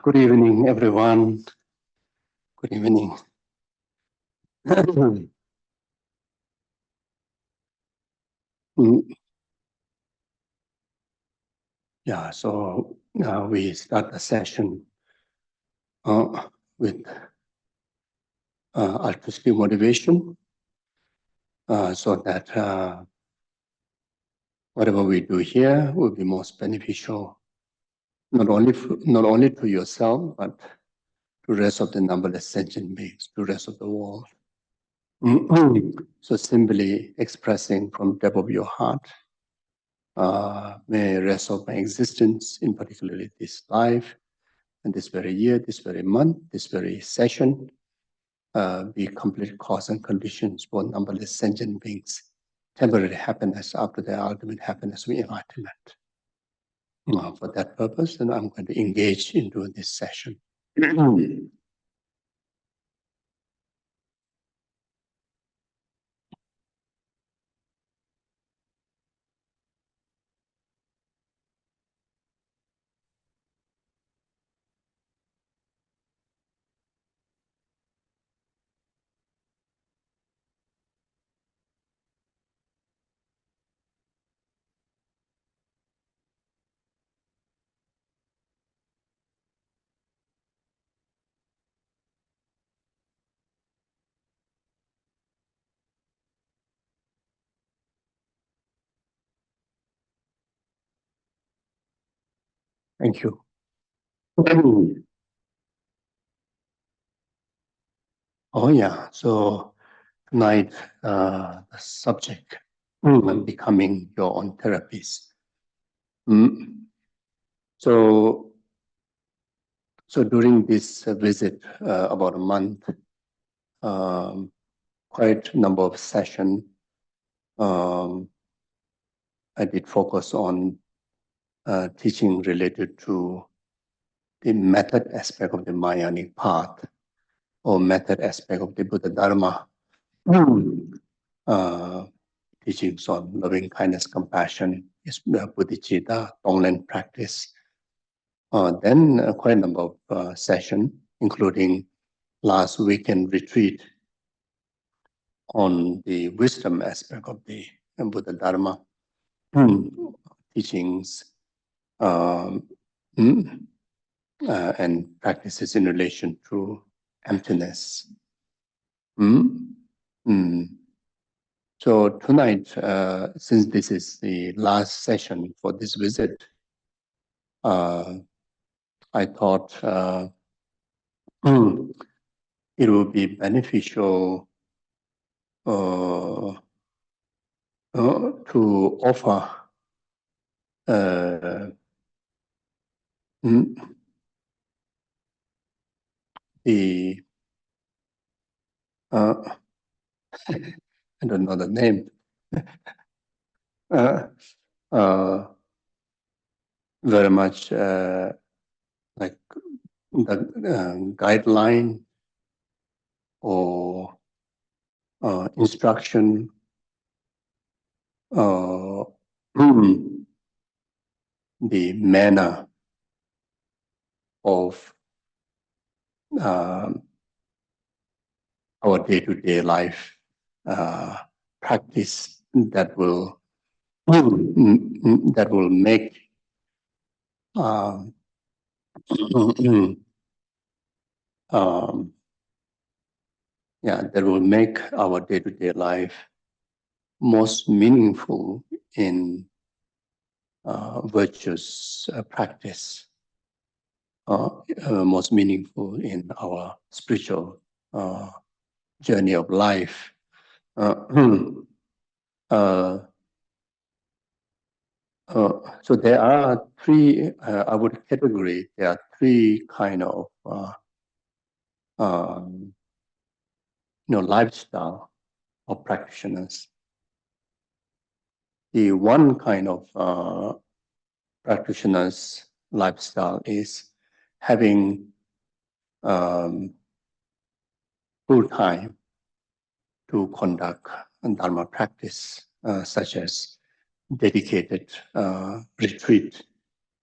Good evening, everyone. Good evening. Yeah, so now we start the session with altruistic motivation, so that whatever we do here will be most beneficial, not only to yourself, but to the rest of the numberless sentient beings, to the rest of the world. So simply expressing from the depth of your heart, may the rest of my existence, in particularly this life, and this very year, this very month, this very session, be complete cause and conditions for numberless sentient beings, temporary happiness after their ultimate happiness with enlightenment. For that purpose, then I'm going to engage into this session. Thank you. Oh yeah, so tonight the subject, becoming your own therapist. So during this visit, about a month, quite a number of sessions, I did focus on teaching related to the method aspect of the Mahayanic path, or method aspect of the Buddha Dharma. Teachings on loving kindness, compassion, is bodhicitta, Tonglen practice. Then quite a number of sessions, including last weekend retreat on the wisdom aspect of the Buddha Dharma, teachings and practices in relation to emptiness. So tonight, since this is the last session for this visit, I thought it would be beneficial to offer the I don't know the name. Very much like the guideline or instruction, the manner of our day-to-day life practice that will make that will make our day-to-day life most meaningful in virtuous practice, most meaningful in our spiritual journey of life. So there are three, I would categorize, there are three kind of lifestyle of practitioners. The one kind of practitioner's lifestyle is having full time to conduct Dharma practice, such as dedicated retreat,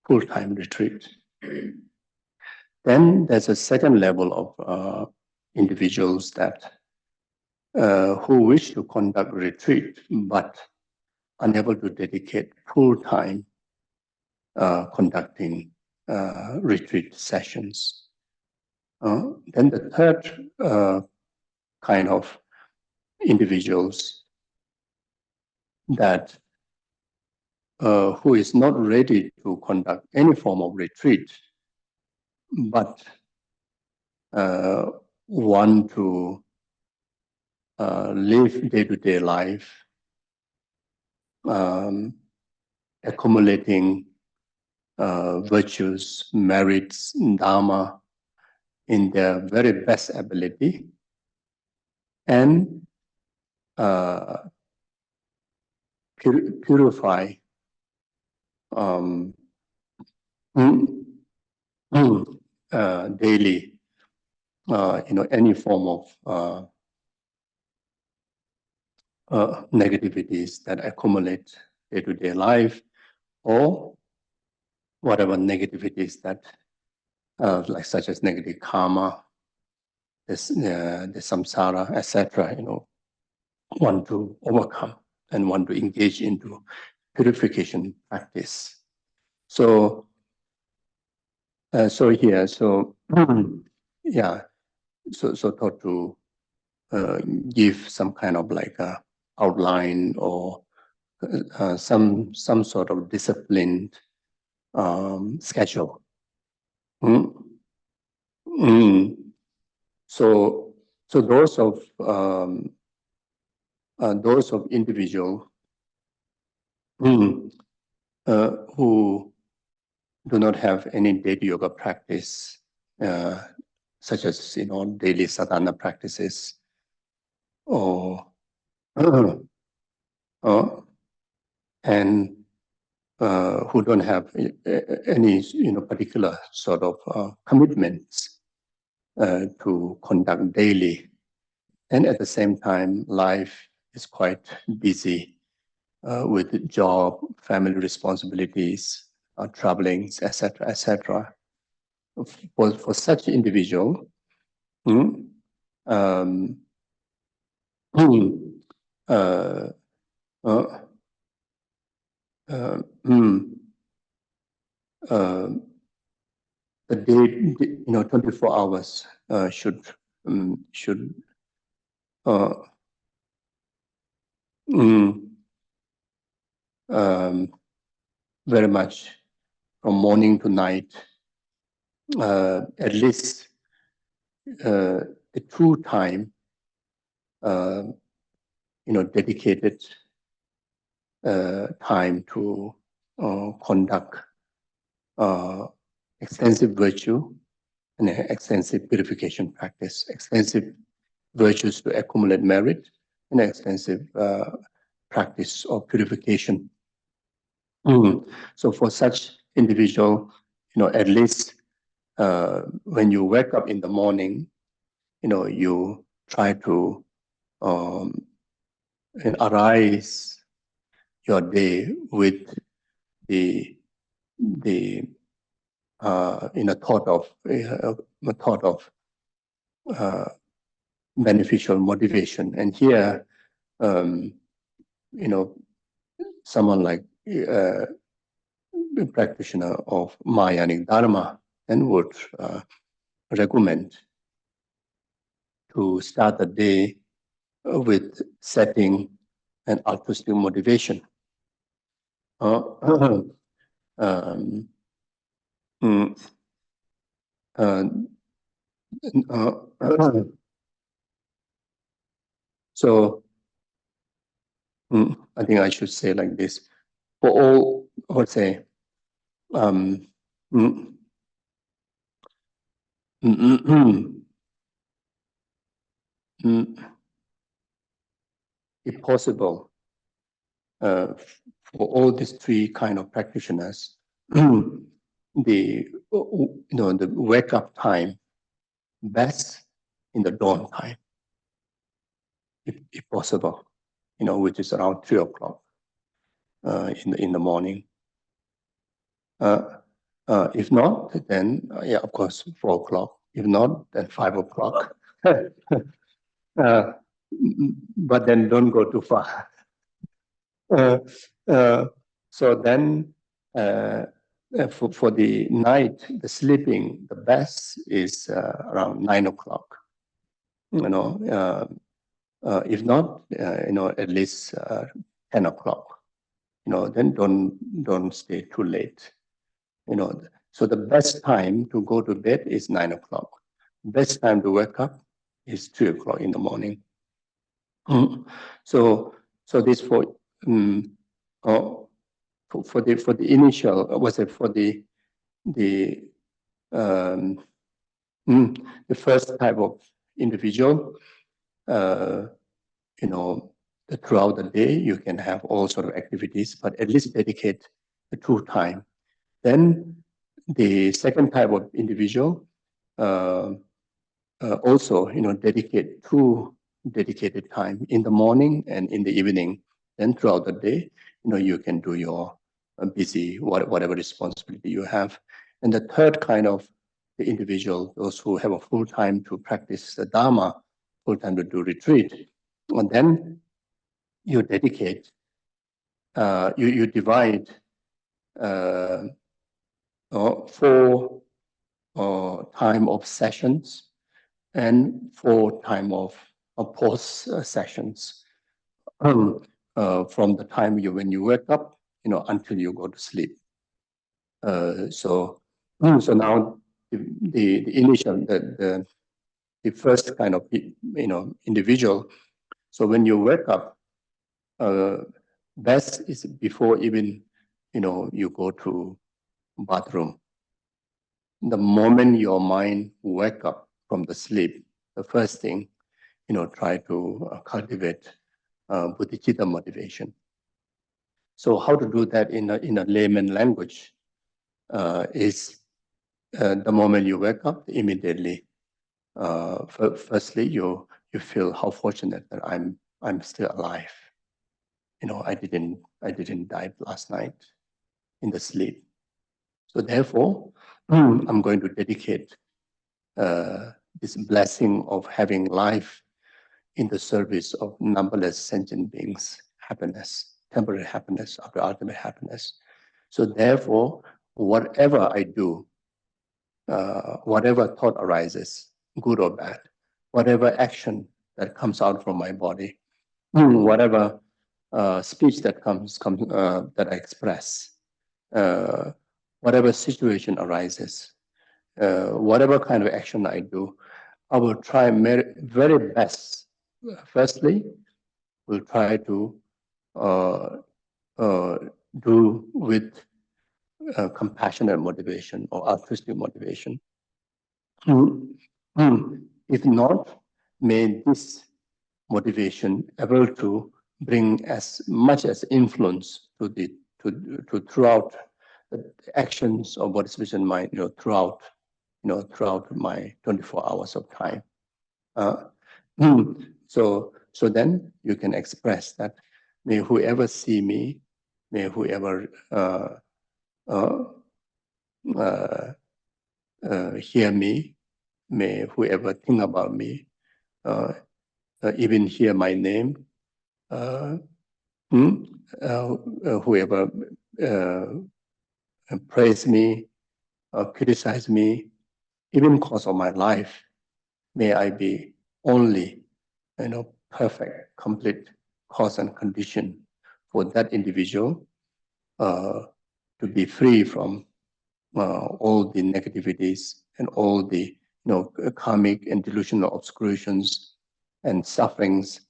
full-time retreat. Then there's a second level of individuals that who wish to conduct retreat but unable to dedicate full time conducting retreat sessions. Then the third kind of individuals that who is not ready to conduct any form of retreat, but want to live day-to-day life, accumulating virtues, merits, dharma in their very best ability, and purify daily, any form of negativities that accumulate day-to-day life, or whatever negativities that, like such as negative karma, the samsara, etc., want to overcome and want to engage into purification practice. So here, yeah, so thought to give some kind of like a outline or some sort of disciplined schedule. So those of individual who do not have any daily yoga practice, such as daily sadhana practices, or and who don't have any particular sort of commitments to conduct daily, and at the same time life is quite busy with job, family responsibilities, travelings, etc., etc. For such individual, um, uh, uh, the day, 24 hours should very much from morning to night, at least the true time, dedicated time to conduct extensive virtue and extensive purification practice, extensive virtues to accumulate merit, and extensive practice of purification. So for such individual, at least when you wake up in the morning, you try to arise your day with the thought of beneficial motivation. And here, someone like a practitioner of Mahayanic Dharma and would recommend to start the day with setting an altruistic motivation. So I think I should say like this: for all, let's say, if possible, for all these three kind of practitioners, the wake up time best in the dawn time, if possible, which is around 3 o'clock in the morning. If not, then yeah, of course, 4 o'clock. If not, then 5 o'clock. But then don't go too far. Uh, uh, so then, for the night, the sleeping, the best is around 9 o'clock. If not, at least 10 o'clock. Then don't stay too late. So the best time to go to bed is 9 o'clock. Best time to wake up is 3 o'clock in the morning. So this oh, for the initial, was it for the um, the first type of individual, throughout the day you can have all sort of activities, but at least dedicate the true time. Then the second type of individual, also, dedicate two dedicated time in the morning and in the evening. Then throughout the day, you can do your busy whatever responsibility you have. And the third kind of the individual, those who have a full time to practice the Dharma, full time to do retreat, and then you dedicate, you divide 4 time of sessions and 4 time of pause sessions, from the time when you wake up, until you go to sleep. So now the initial, the first kind of individual. So when you wake up, best is before even you go to bathroom. The moment your mind wake up from the sleep, the first thing, try to cultivate bodhicitta motivation. So how to do that in a layman language is the moment you wake up, immediately. Firstly, you feel how fortunate that I'm still alive. I didn't die last night in the sleep. So therefore, I'm going to dedicate this blessing of having life in the service of numberless sentient beings, happiness, temporary happiness, of the ultimate happiness. So therefore, whatever I do, whatever thought arises, good or bad, whatever action that comes out from my body, whatever speech that comes that I express, whatever situation arises, whatever kind of action I do, I will try very best. Firstly, we'll try to do with compassionate motivation or altruistic motivation. If not, may this motivation able to bring as much as influence to throughout the actions of Bodhisattva mind, throughout my 24 hours of time. So then you can express that, may whoever see me, may whoever hear me, may whoever think about me, even hear my name, whoever praise me, criticize me, even cause of my life, may I be only, perfect, complete cause and condition for that individual to be free from all the negativities and all the karmic and delusional obscurations and sufferings,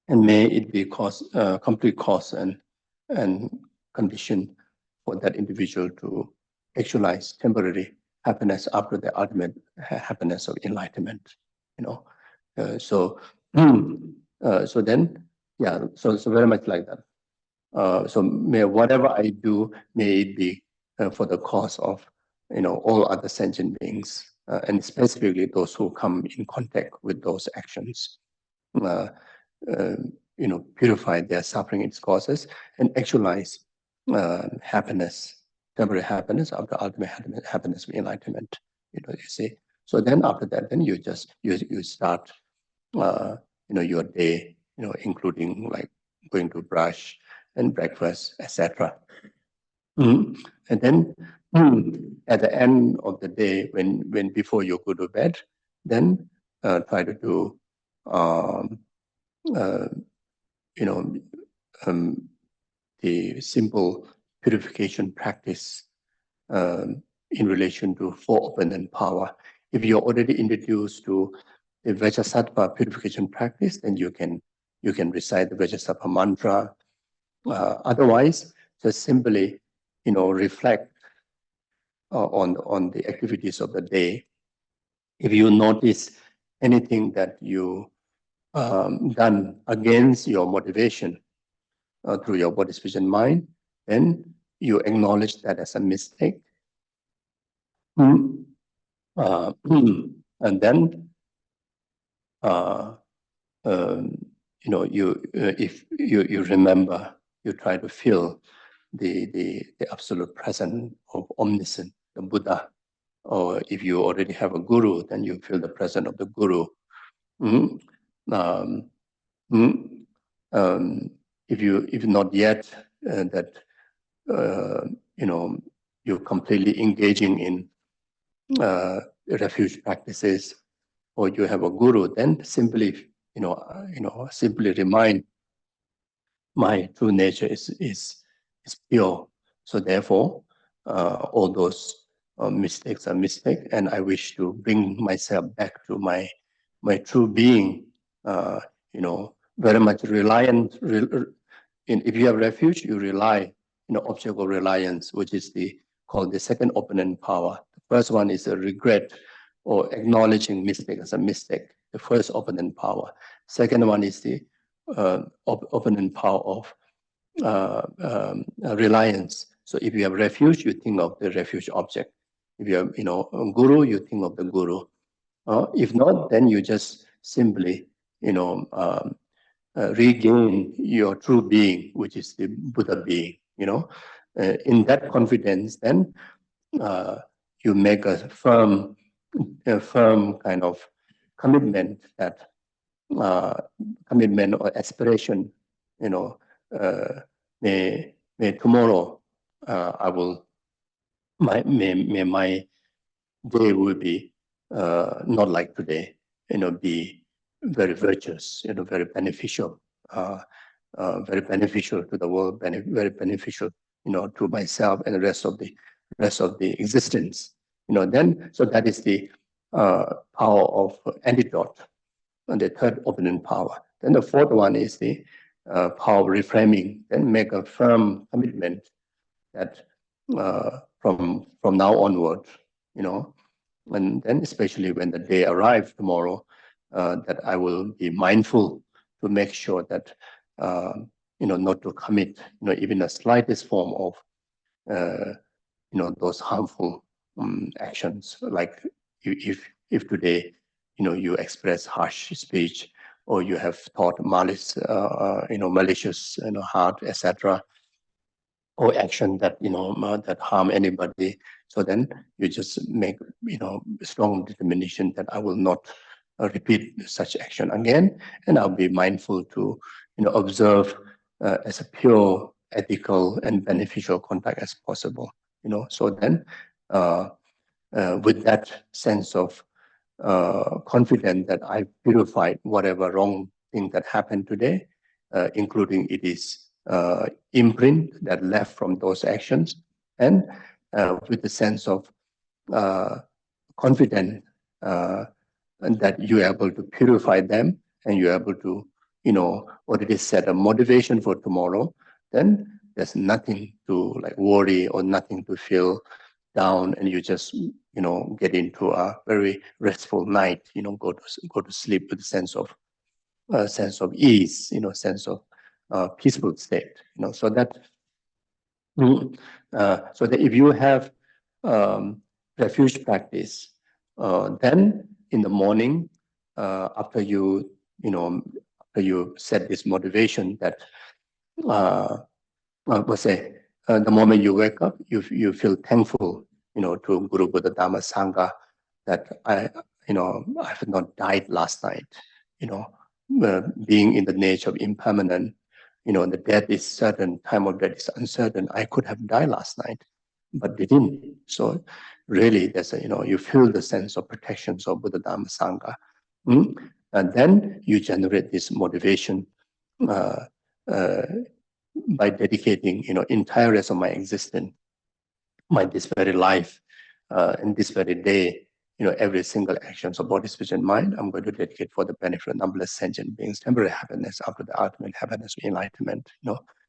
and may it be complete cause and condition for that individual to actualize temporary happiness after the ultimate happiness of enlightenment. So then, yeah, so very much like that. So may whatever I do, may it be for the cause of all other sentient beings, and specifically those who come in contact with those actions. Purify their suffering its causes and actualize happiness temporary happiness, after ultimate happiness, enlightenment. You see. So then after that, then you just you start your day, including like going to brush and breakfast, etc. And then at the end of the day, when before you go to bed, then try to do um, uh, you know um, the simple purification practice in relation to four abundant power. If you're already introduced to the Vajrasattva purification practice, then you can recite the Vajrasattva mantra. Otherwise, just simply reflect on the activities of the day. If you notice anything that you done against your motivation through your body, speech, and mind, then you acknowledge that as a mistake. And then if you remember, you try to feel the absolute presence of omniscient, the Buddha. Or if you already have a guru, then you feel the presence of the guru. If you're not yet you're completely engaging in refuge practices, or you have a guru, then simply simply remind, my true nature is pure. So therefore, all those mistakes are mistakes, and I wish to bring myself back to my true being. Very much reliant. If you have refuge, you rely, object of reliance, which is called the second opponent power. The first one is a regret or acknowledging mistake as a mistake. The first opponent power. Second one is the opponent power of reliance. So if you have refuge, you think of the refuge object. If you have, a guru, you think of the guru. If not, then you just simply, regain your true being, which is the Buddha being. In that confidence, then you make a firm kind of commitment that commitment or aspiration. May tomorrow I will my day will be not like today. Be very virtuous. Very beneficial. Very beneficial to the world. Very beneficial. To myself and the rest of the existence. Then so that is the power of antidote, and the third opponent power. Then the fourth one is the power of reframing. Then make a firm commitment that from now onward, and then especially when the day arrives tomorrow, that I will be mindful to make sure that not to commit even the slightest form of those harmful actions. Like if today you express harsh speech, or you have thought malicious heart, etc., or action that that harm anybody. So then you just make strong determination that I will not repeat such action again, and I'll be mindful to observe as a pure, ethical, and beneficial contact as possible. So then with that sense of confident that I purified whatever wrong thing that happened today, including it is imprint that left from those actions, and with the sense of confident and that you're able to purify them, and you're able to, already set a motivation for tomorrow, then there's nothing to like worry or nothing to feel down, and you just get into a very restful night. Go to sleep with a sense of ease. Sense of peaceful state. So that if you have refuge practice, then in the morning, after you set this motivation that let's say the moment you wake up, you feel thankful, to Guru Buddha Dhamma Sangha, that I have not died last night. Being in the nature of impermanent, the death is certain, time of death is uncertain. I could have died last night, but didn't. So really, there's you feel the sense of protection of Buddha Dhamma Sangha. And then you generate this motivation uh, uh, by dedicating, entire rest of my existence, this very life, in this very day, every single action of body, speech, and mind, I'm going to dedicate for the benefit of numberless sentient beings, temporary happiness after the ultimate happiness, enlightenment.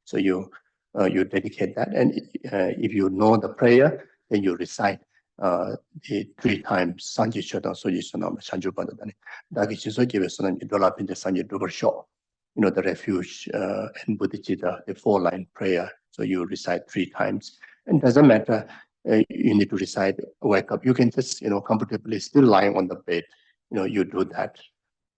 So you dedicate that, and if you know the prayer, then you recite the 3 times Sanji Chodang Soji Sonam Sanju Bandani. Dagi Chiso Jive Sonam Dola Pinja Sanji Dubar Shaw. The refuge and Bodhicitta, the 4-line prayer. So you recite 3 times. And doesn't matter, you need to recite, wake up. You can just, comfortably still lying on the bed, you do that.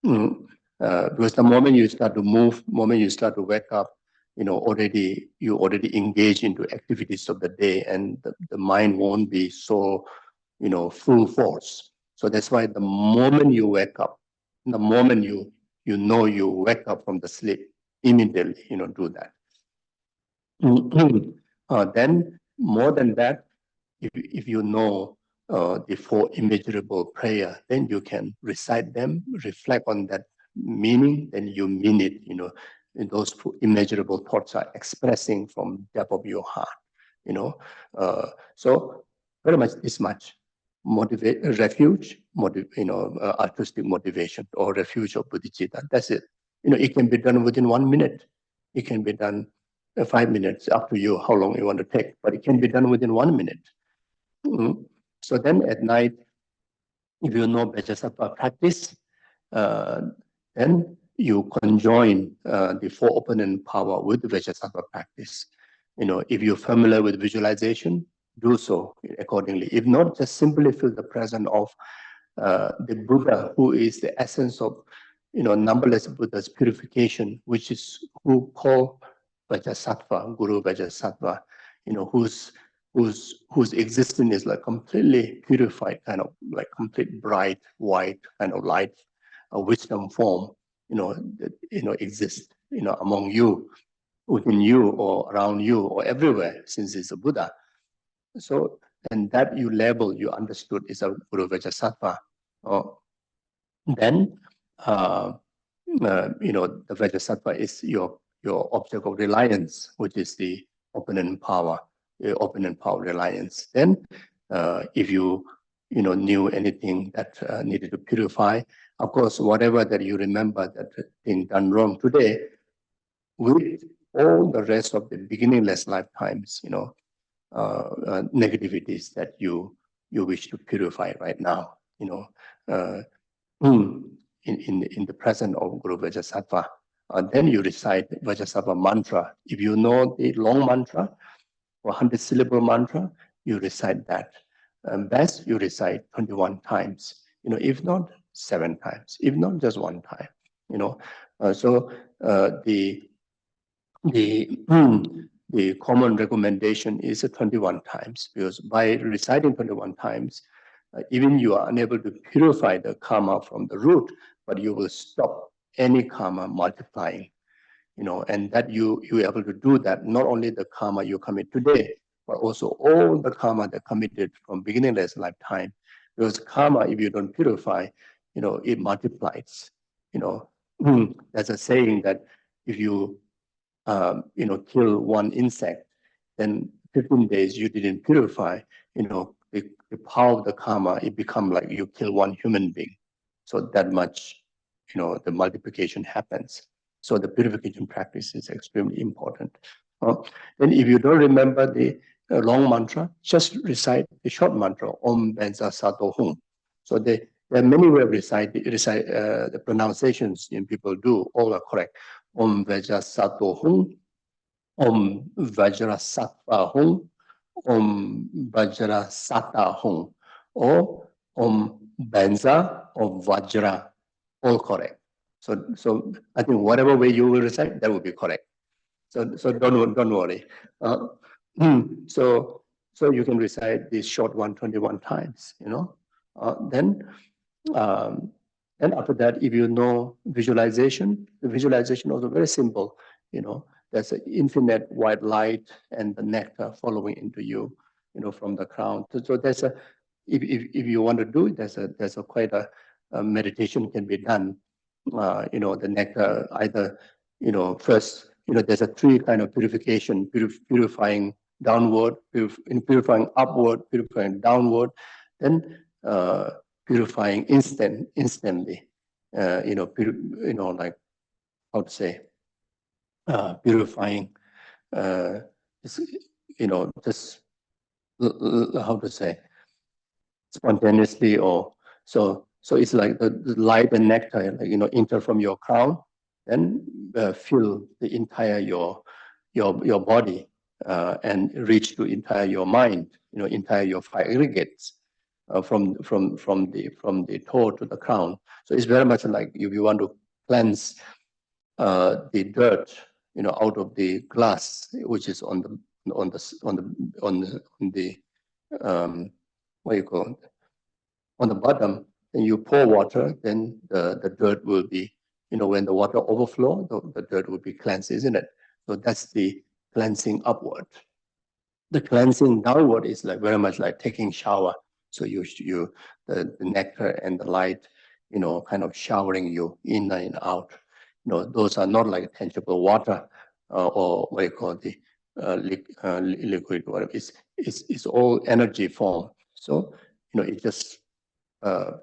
Because the moment you start to move, moment you start to wake up, you already engage into activities of the day, and the mind won't be so, full force. So that's why the moment you wake up, the moment you wake up from the sleep, immediately, do that. Then more than that, if you know the 4 immeasurable prayer, then you can recite them, reflect on that meaning, then you mean it. And those 4 immeasurable thoughts are expressing from depth of your heart. So very much this much. Refuge, artistic motivation, or refuge of bodhicitta. That's it. It can be done within 1 minute. It can be done 5 minutes, up to you how long you want to take, but it can be done within 1 minute. So then at night, if you know Vajrasattva practice, then you conjoin the 4 opponent power with the Vajrasattva practice. If you're familiar with visualization, do so accordingly. If not, just simply feel the presence of the Buddha, who is the essence of, numberless Buddha's purification, which is who call Vajrasattva, Guru Vajrasattva, whose existence is like completely purified, kind of like complete bright white kind of light, a wisdom form, exists, among you, within you, or around you, or everywhere, since it's a Buddha. So, and that you label, you understood is a Guru Vajrasattva. Then, the Vajrasattva is your object of reliance, which is the opponent power, reliance. Then, if you knew anything that needed to purify, of course, whatever that you remember that thing done wrong today, with all the rest of the beginningless lifetimes, negativities that you wish to purify right now, in the presence of Guru Vajrasattva. Then you recite Vajrasattva mantra. If you know the long mantra or 100-syllable mantra, you recite that. Best you recite 21 times. If not 7 times. If not just 1 time. So the common recommendation is 21 times, because by reciting 21 times, even you are unable to purify the karma from the root, but you will stop any karma multiplying. And that you're able to do that, not only the karma you commit today, but also all the karma that committed from beginningless lifetime. Because karma, if you don't purify, it multiplies. There's a saying that if you kill 1 insect, then 15 days you didn't purify, the power of the karma, it become like you kill 1 human being. So that much, the multiplication happens. So the purification practice is extremely important. Then if you don't remember the long mantra, just recite the short mantra, Om Benza Sato Hum. So there are many ways of recite the pronunciations people do, all are correct. Om Vajrasattva Hum, Om Vajrasattva Hum, Om Vajrasattva Hum, or Om Benza or Vajra, all correct. So I think whatever way you will recite, that will be correct. So don't worry. So you can recite this short one 21 times, then after that, if you know visualization, the visualization also very simple. There's an infinite white light and the nectar following into you, from the crown. So there's a, if you want to do it, there's a quite a meditation can be done. The nectar either, first, there's a three kind of purification, purifying downward, purifying upward, purifying downward, then purifying instantly. Like how to say, purifying, just, just how to say, spontaneously, or so it's like the light and nectar, like enter from your crown, then fill the entire your body, and reach to entire your mind, entire your five aggregates, from the toe to the crown. So it's very much like if you want to cleanse the dirt, out of the glass, which is on the what you call it, on the bottom. Then you pour water, then the dirt will be, when the water overflow, the dirt will be cleansed, isn't it? So that's the cleansing upward. The cleansing downward is like very much like taking shower. So the nectar and the light, kind of showering you in and out. Those are not like tangible water, or what you call the liquid, whatever. It's all energy form. So it just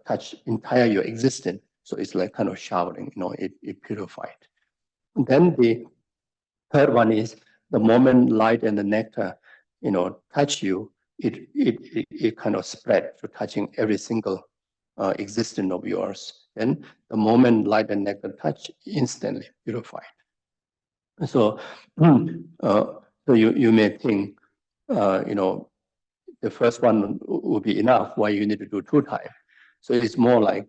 touch entire your existence. So it's like kind of showering. It purified. And then the third one is the moment light and the nectar, touch you, it kind of spread to touching every single existence of yours. Then the moment light and nectar touch, instantly purified. So, so you may think, the first one would be enough. Why you need to do 2 times? So it's more like,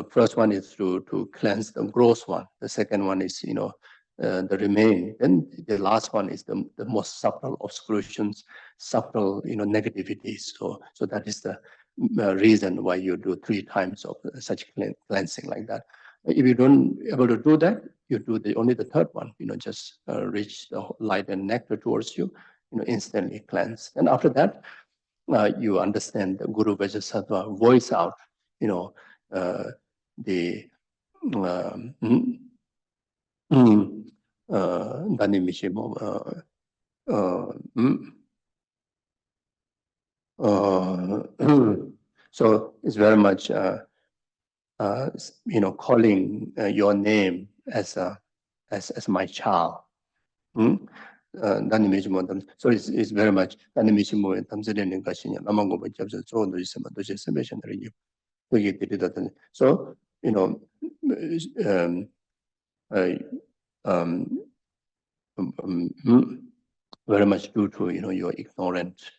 first one is to cleanse the gross one. The second one is, the remain. Then the last one is the most subtle obscurations, subtle, negativities. So that is the reason why you do 3 times of such cleansing like that. If you don't able to do that, you do only the third one. Just reach the light and nectar towards you. Instantly cleanse. And after that, you understand the Guru Vajrasattva voice out, the Dani Mishimo, so it's very much, calling your name as my child. So it's very much so very much due to you're ignorant,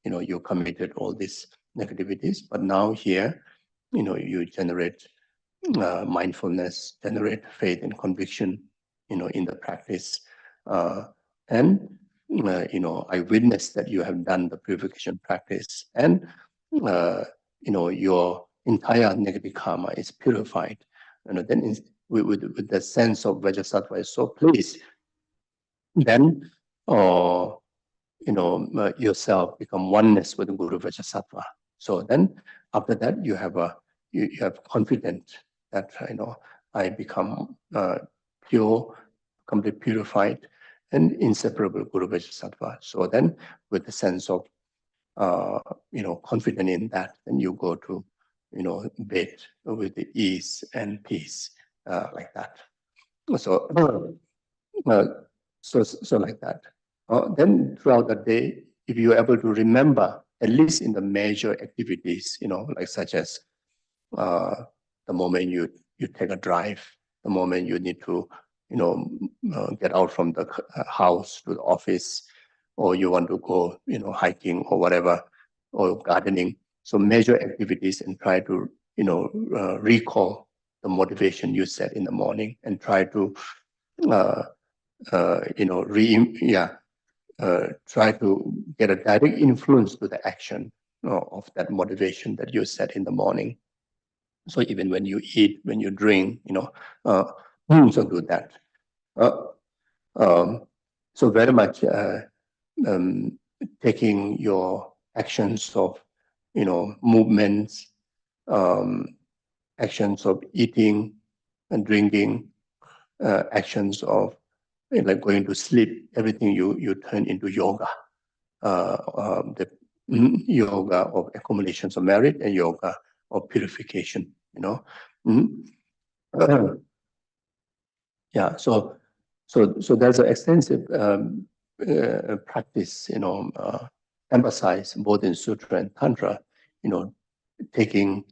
you committed all these negativities, but now here you generate mindfulness, generate faith and conviction in the practice, and I witnessed that you have done the purification practice, and your entire negative karma is purified, then with the sense of Vajrasattva is so pleased, then yourself become oneness with Guru Vajrasattva. So then after that you have confidence that I become pure, completely purified, and inseparable Guru Vajrasattva. So then with the sense of confident in that, then you go to bed with the ease and peace, like that. So so like that. Then throughout the day, if you're able to remember, at least in the major activities, like such as the moment you take a drive, the moment you need to, get out from the house to the office, or you want to go, hiking or whatever, or gardening. So major activities, and try to, recall the motivation you set in the morning, and try to, try to get a direct influence to the action of that motivation that you set in the morning. So even when you eat, when you drink, so do that. So very much taking your actions of, movements, actions of eating and drinking, actions of like going to sleep, everything you turn into yoga. The yoga of accumulations of merit and yoga of purification. Yeah. So there's an extensive practice, emphasized both in sutra and tantra, taking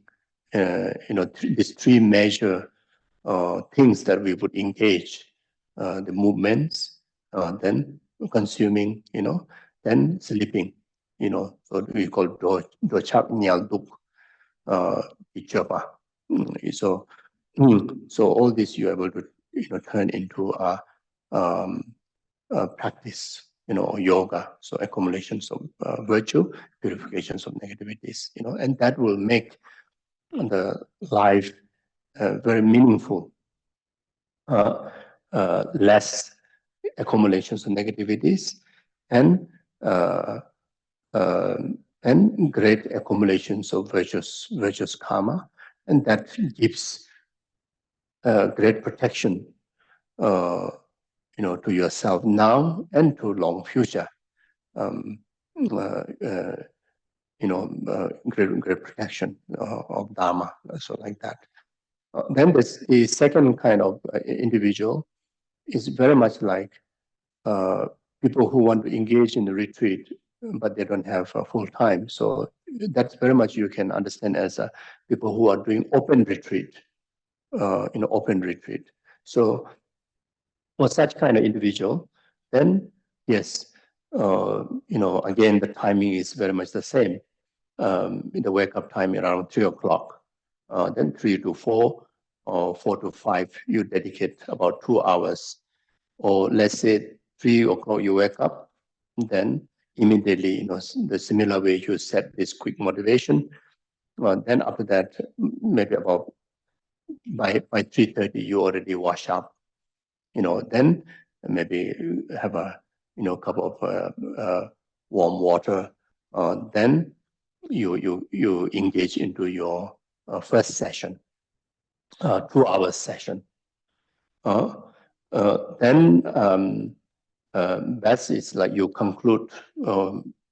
these three major things that we would engage, the movements, then consuming, then sleeping, so we call dochak nyal duk ichapa. So all this you're able to turn into a practice, yoga. So accumulations of virtue, purifications of negativities, and that will make the life very meaningful. Less accumulations of negativities and great accumulations of virtuous karma, and that gives great protection, to yourself now and to long future. Great protection of dharma, so like that. Then the second kind of individual is very much like people who want to engage in the retreat, but they don't have full time. So that's very much you can understand as people who are doing open retreat, open retreat. So for such kind of individual, then yes, again, the timing is very much the same. The wake up time around 3 o'clock, then 3 to 4 or 4 to 5, you dedicate about 2 hours. Or let's say 3 o'clock you wake up, then immediately, the similar way you set this quick motivation. Then after that, maybe about by 3:30 you already wash up. Then maybe have a cup of warm water. Then you engage into your first session, 2 hour session. Then best is like you conclude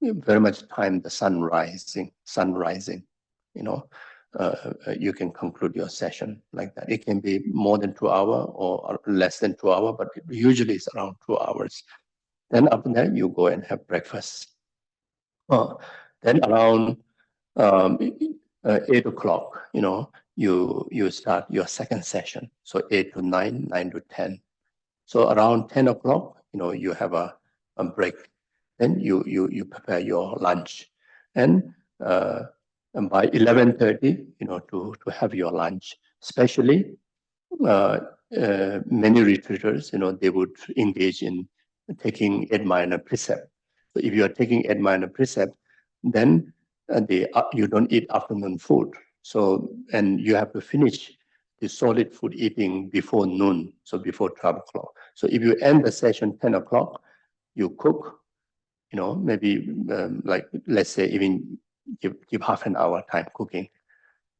very much time the sun rising. You can conclude your session like that. It can be more than 2 hours or less than 2 hours, but usually it's around 2 hours. Then after that, you go and have breakfast. Then around 8 o'clock, you start your second session. So 8 to 9, 9 to 10. So around 10 o'clock, you have a break. Then you prepare your lunch. And by 11:30, to have your lunch. Especially many retreaters, they would engage in taking 8 minor precept. So if you are taking 8 minor precept, then you don't eat afternoon food. So, and you have to finish the solid food eating before noon, so before 12 o'clock. So if you end the session 10 o'clock, you cook, maybe like, let's say even give half an hour time cooking.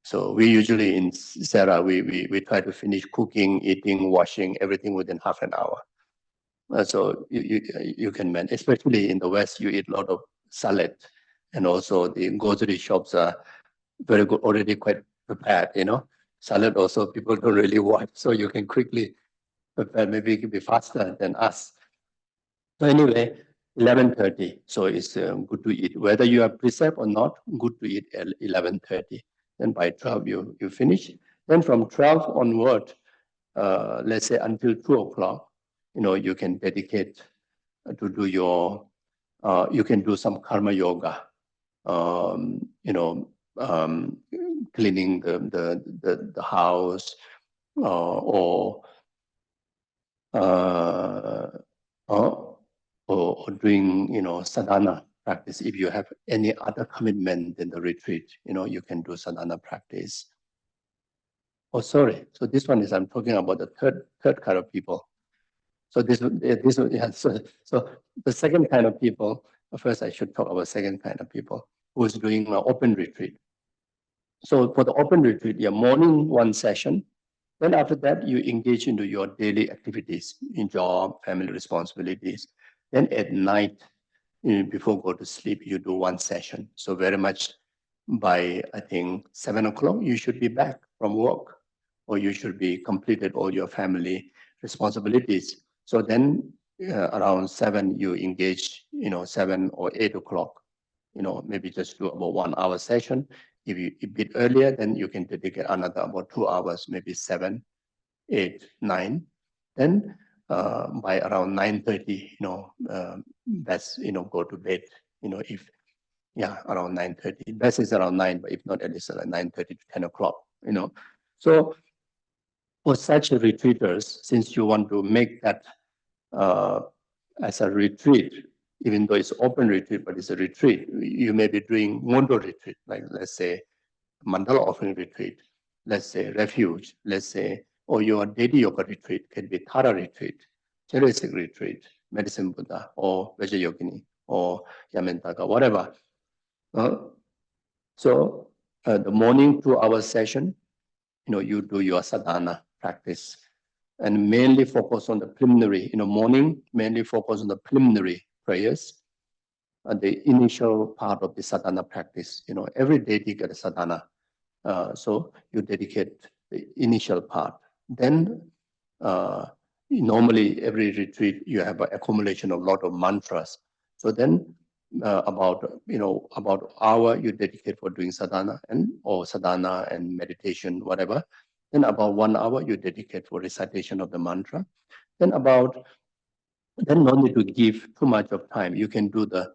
So we usually in Sarah, we try to finish cooking, eating, washing, everything within half an hour. So you can manage, especially in the West, you eat a lot of salad, and also the grocery shops are very good, already quite prepared, Salad also people don't really want, so you can quickly prepare, maybe it can be faster than us. So anyway, 11:30, so it's good to eat. Whether you are precept or not, good to eat at 11:30. Then by 12, you finish. Then from 12 onward, let's say until 2 o'clock, you can dedicate to do you can do some karma yoga, um, you know, cleaning the house, or or doing, sadhana practice. If you have any other commitment in the retreat, you can do sadhana practice. Oh, sorry. So this one is, I'm talking about the third kind of people. So so the second kind of people, first I should talk about second kind of people who is doing an open retreat. So for the open retreat, morning one session, then after that you engage into your daily activities, in job, family responsibilities. Then at night, before go to sleep, you do one session. So very much by, I think, 7 o'clock, you should be back from work, or you should be completed all your family responsibilities. So then around 7, you engage, 7 or 8 o'clock, maybe just do about 1 hour session. If you a bit earlier, then you can dedicate another about 2 hours, maybe 7, 8, 9. Then by around 9:30, best, go to bed, if, around 9:30. Best is around 9, but if not, at least like 9:30 to 10 o'clock, So for such retreaters, since you want to make that as a retreat, even though it's open retreat, but it's a retreat, you may be doing mondo retreat, like let's say mandala offering retreat, let's say refuge, let's say, or your daily yoga retreat can be Thara retreat, Cherisik retreat, Medicine Buddha, or Vajrayogini, or Yamantaka, whatever. So the morning 2-hour session, you do your sadhana practice and mainly focus on the preliminary, morning, mainly focus on the preliminary prayers and the initial part of the sadhana practice. Every day you get a sadhana. So you dedicate the initial part. Then normally every retreat you have an accumulation of a lot of mantras. So then about hour you dedicate for doing sadhana and meditation, whatever. Then about 1 hour you dedicate for recitation of the mantra. Then no need to give too much of time. You can do the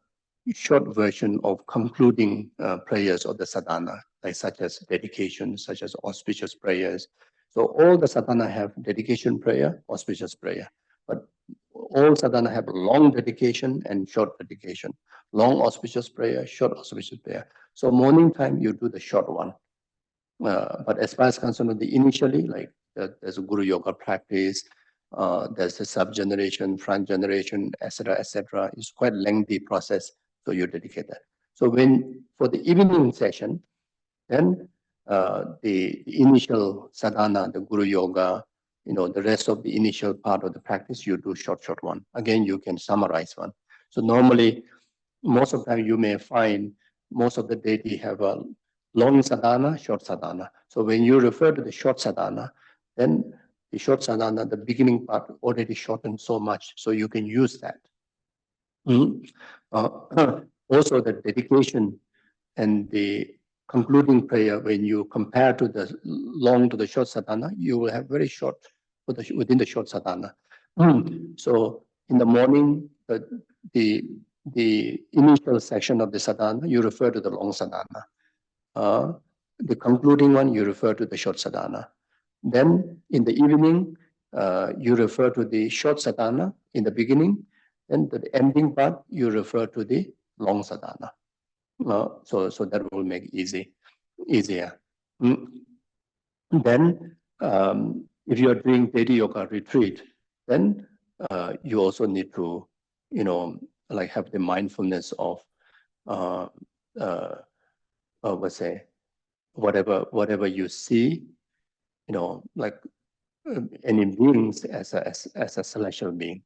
short version of concluding prayers of the sadhana, like such as dedication, such as auspicious prayers. So all the sadhana have dedication prayer, auspicious prayer. But all sadhana have long dedication and short dedication. Long auspicious prayer, short auspicious prayer. So morning time, you do the short one. But as far as concerned, initially, like there's a guru yoga practice, there's a sub-generation, front generation, etc. It's quite lengthy process, so you dedicate that. So for the evening session, then the initial sadhana, the guru yoga, the rest of the initial part of the practice, you do short one. Again, you can summarize one. So normally, most of the time you may find most of the deity have a long sadhana, short sadhana. So when you refer to the short sadhana, then the short sadhana, the beginning part already shortened so much, so you can use that. Also the dedication and the concluding prayer, when you compare to the long to the short sadhana, you will have very short within the short sadhana. So in the morning, the initial section of the sadhana, you refer to the long sadhana. The concluding one, you refer to the short sadhana. Then in the evening, you refer to the short sadhana in the beginning. Then the ending part, you refer to the long sadhana. So that will make easier. Then, if you are doing daily yoga retreat, then you also need to, like have the mindfulness of, let's say, whatever you see, like any beings as a celestial being,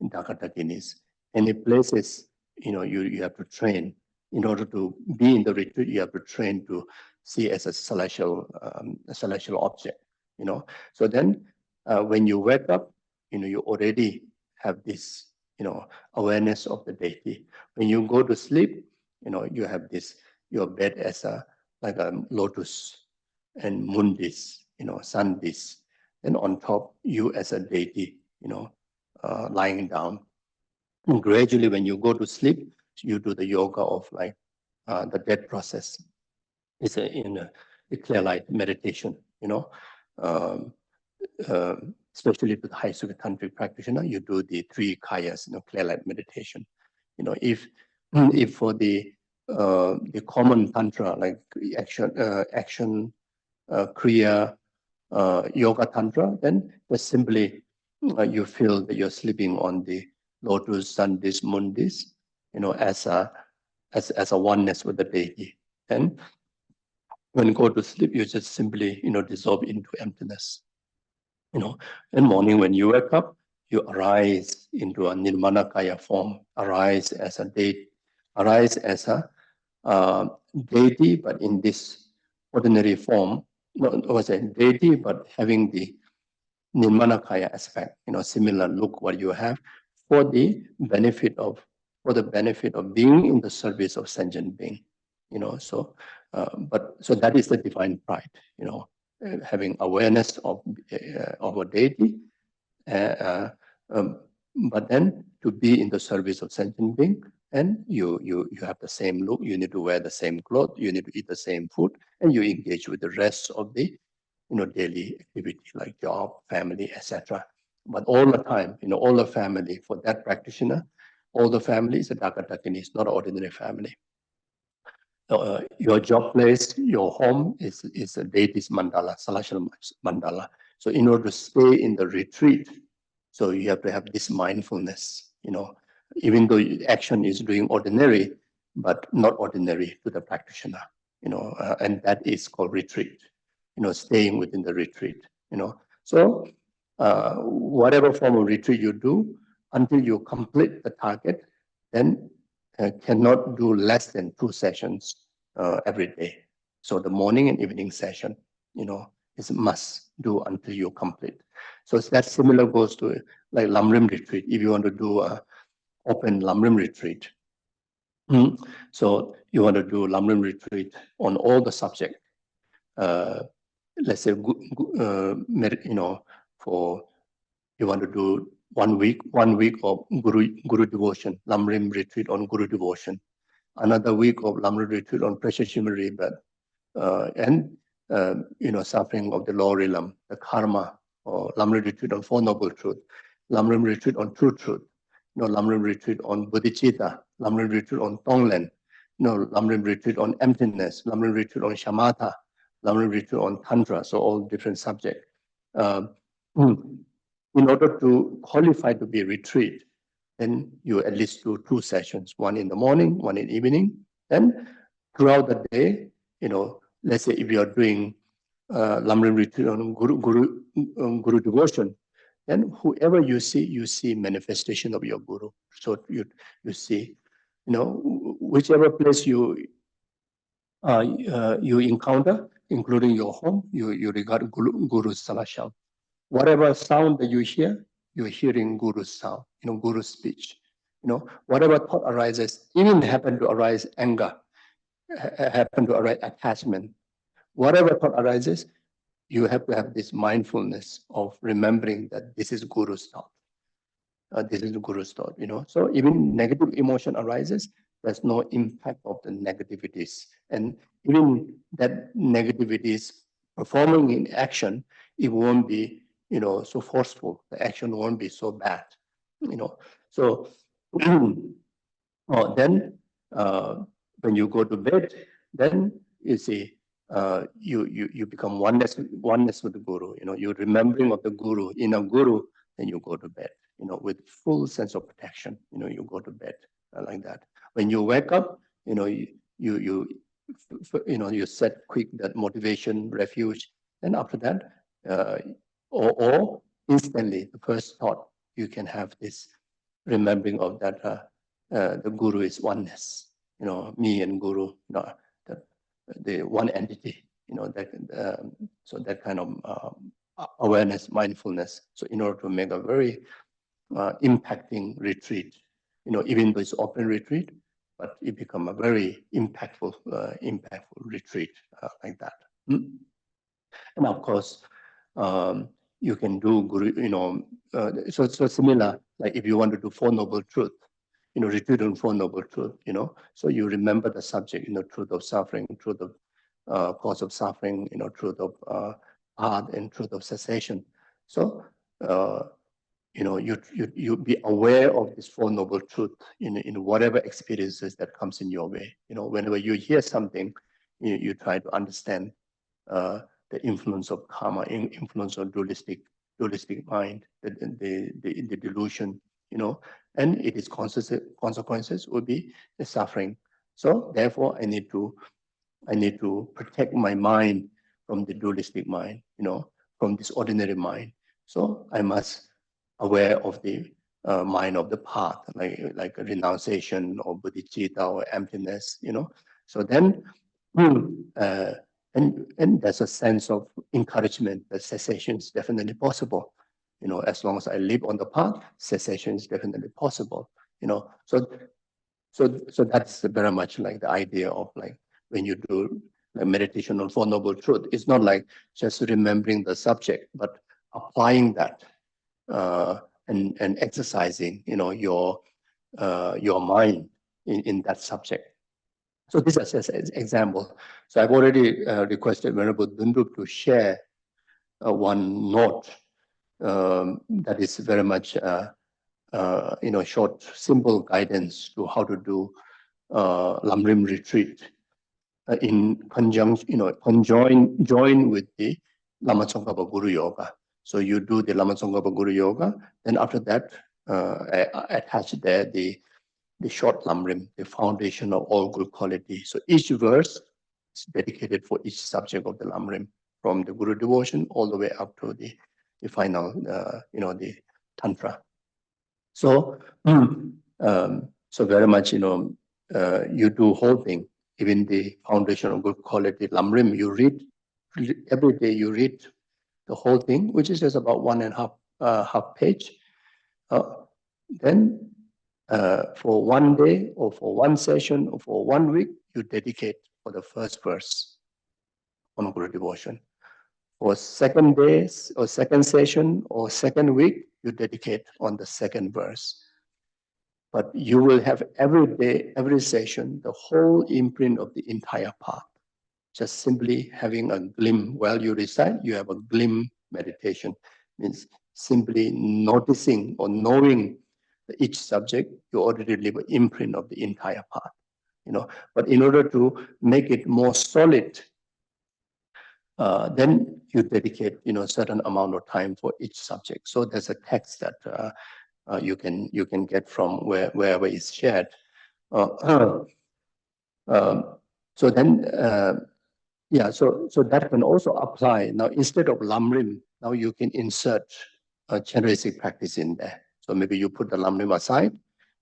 Dakatakinis. Any places, you have to train. In order to be in the retreat, you have to train to see as a celestial object, So then when you wake up, you already have this, awareness of the deity. When you go to sleep, you have this, your bed as like a lotus and moon disk, sun disk. Then on top, you as a deity, lying down. And gradually, when you go to sleep, you do the yoga of like the dead process. It's a clear light meditation, especially to the high sugar tantric practitioner, you do the 3 kayas, clear light meditation. If for the common tantra like action, kriya, yoga tantra, then just simply you feel that you're sleeping on the lotus, sun disk, moon disk, as a oneness with the deity. And when you go to sleep, you just simply dissolve into emptiness. In the morning when you wake up, you arise into a nirmanakaya form, arise as a deity, arise as a deity, but in this ordinary form, not was a deity, but having the nirmanakaya aspect, similar look what you have for the benefit of being in the service of sentient being, so that is the divine pride, having awareness of a deity, but then to be in the service of sentient being, and you have the same look, you need to wear the same clothes, you need to eat the same food, and you engage with the rest of the daily activity like job, family, etc. But all the time, all the family for that practitioner, all the family is a Dakatagini, it's not an ordinary family. Your job place, your home is a deity's mandala, celestial mandala. So in order to stay in the retreat, so you have to have this mindfulness, even though action is doing ordinary, but not ordinary to the practitioner, and that is called retreat, staying within the retreat, So whatever form of retreat you do, until you complete the target, then cannot do less than 2 sessions every day. So the morning and evening session, is must do until you complete. So that similar goes to like Lamrim retreat. If you want to do a open Lamrim retreat, so you want to do Lamrim retreat on all the subject. Let's say, for you want to do 1 week of Guru devotion, Lamrim retreat on Guru devotion, another week of Lamrim retreat on precious human rebirth, and suffering of the lower realm, the karma, or Lamrim retreat on Four Noble Truth, Lamrim retreat on True Truth, Lamrim retreat on bodhicitta, Lamrim retreat on Tonglen, Lamrim retreat on emptiness, Lamrim retreat on shamatha, Lamrim retreat on tantra, so all different subjects. In order to qualify to be retreat, then you at least do 2 sessions, one in the morning, one in the evening. Then throughout the day, let's say if you are doing Lamrim retreat on Guru devotion, then whoever you see manifestation of your Guru. So you see, whichever place you encounter, including your home, you regard Guru's salasham. Whatever sound that you hear, you're hearing Guru's sound, Guru's speech. Whatever thought arises, even happen to arise anger, happen to arise attachment. Whatever thought arises, you have to have this mindfulness of remembering that this is Guru's thought. This is the Guru's thought, So even negative emotion arises, there's no impact of the negativities. And even that negativities performing in action, it won't be, so forceful. The action won't be so bad, So then when you go to bed, then you see you become oneness with the Guru. You're remembering of the Guru, inner Guru, then you go to bed. With full sense of protection. You go to bed like that. When you wake up, you set quick that motivation, refuge. Then after that, or instantly, the first thought you can have this remembering of that the Guru is oneness. Me and Guru, the one entity. So that kind of awareness, mindfulness. So in order to make a very impacting retreat, even though it's open retreat, but it become a very impactful retreat like that. And of course, you can do Guru, so similar, like if you want to do Four Noble Truth, retreat on Four Noble Truth, so you remember the subject, truth of suffering, truth of cause of suffering, truth of path and truth of cessation. So you be aware of this Four Noble Truth in whatever experiences that comes in your way. Whenever you hear something, you try to understand the influence of karma, influence of dualistic mind, the delusion, and its consequences will be the suffering. So therefore, I need to protect my mind from the dualistic mind, from this ordinary mind. So I must aware of the mind of the path, like a renunciation or bodhicitta or emptiness, So then, uh, and there's a sense of encouragement that cessation is definitely possible. As long as I live on the path, cessation is definitely possible. So that's very much like the idea of like when you do like meditation on Four Noble Truth. It's not like just remembering the subject, but applying that and exercising, your mind in that subject. So this is just an example. So I've already requested Venerable Dundup to share one note that is very much short, simple guidance to how to do Lamrim retreat in conjunction, join with the Lama Tsongkhapa Guru Yoga. So you do the Lama Tsongkhapa Guru Yoga, then after that, attach there the short Lamrim, the foundation of all good quality. So each verse is dedicated for each subject of the Lamrim, from the Guru devotion all the way up to the final, the Tantra. So, so very much, you do whole thing, even the foundation of good quality Lamrim, you read every day. You read the whole thing, which is just about 1.5 page. Then, for one day or for one session or for 1 week, you dedicate for the first verse on Guru devotion. For second days or second session or second week, you dedicate on the second verse. But you will have every day, every session, the whole imprint of the entire path. Just simply having a glimpse while you recite, you have a glimpse meditation. Means simply noticing or knowing each subject, you already leave an imprint of the entire path. But in order to make it more solid, then you dedicate, a certain amount of time for each subject. So there's a text that you can get from wherever it's shared. So then, so that can also apply. Now, instead of Lamrim, now you can insert a Chenrezig practice in there. So maybe you put the Lamrim aside,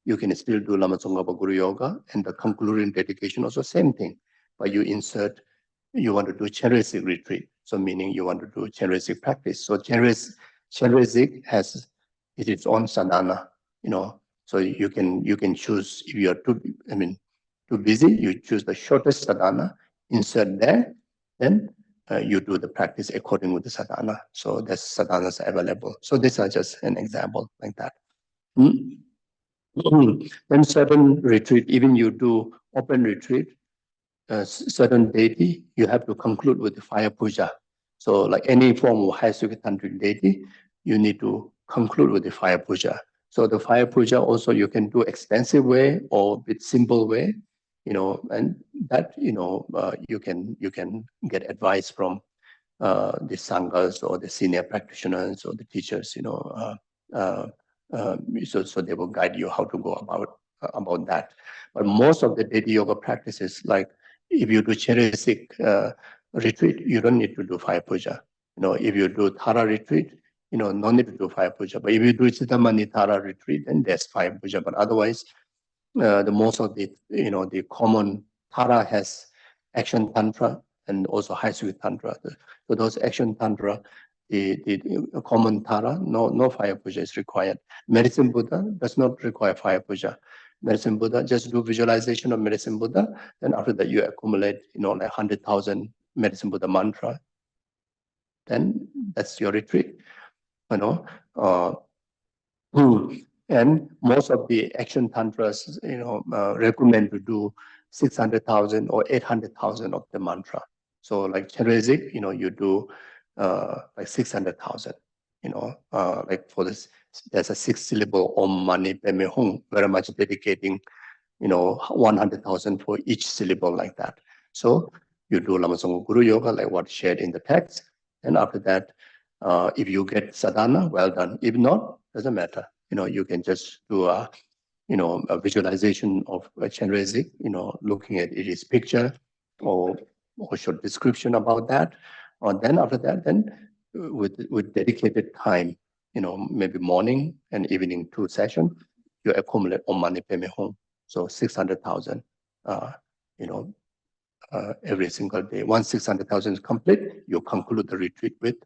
you can still do Lama Tsongkhapa Guru Yoga, and the concluding dedication also same thing. But you want to do Chenrezig retreat. So meaning you want to do Chenrezig practice. So Chenrezig has its own sadhana, So you can choose, if you are too busy, you choose the shortest sadhana, insert there, then you do the practice according with the sadhana. So there's sadhanas available. So these are just an example like that. Then certain retreat, even you do open retreat, certain deity, you have to conclude with the fire puja. So like any form of high tantric deity, you need to conclude with the fire puja. So the fire puja also you can do extensive way or a bit simple way, and that you can get advice from the sanghas or the senior practitioners or the teachers, so they will guide you how to go about that. But most of the deity yoga practices, like if you do Chenrezig retreat, you don't need to do fire puja. If you do Thara retreat, no need to do fire puja. But if you do Chitamani Thara retreat, then there's fire puja. But otherwise, the most of the common Thara has action tantra and also high sweet tantra. So those action tantra, the common Thara, no fire puja is required. Medicine Buddha does not require fire puja. Medicine Buddha, just do visualization of Medicine Buddha. Then after that, you accumulate, like 100,000 Medicine Buddha mantra. Then that's your retreat, And most of the action tantras, recommend to do 600,000 or 800,000 of the mantra. So like Chenrezig, you do like 600,000. Like for this, there's a 6-syllable Om Mani Padme Hum, very much dedicating, 100,000 for each syllable like that. So you do Lama Zopa Guru Yoga, like what shared in the text. And after that, if you get sadhana, well done. If not, doesn't matter. You can just do a visualization of a Chenrezig, looking at his picture or short description about that. Or then after that, then with dedicated time, maybe morning and evening 2 sessions, you accumulate Om Mani Padme Hum. So 600,000, every single day. Once 600,000 is complete, you conclude the retreat with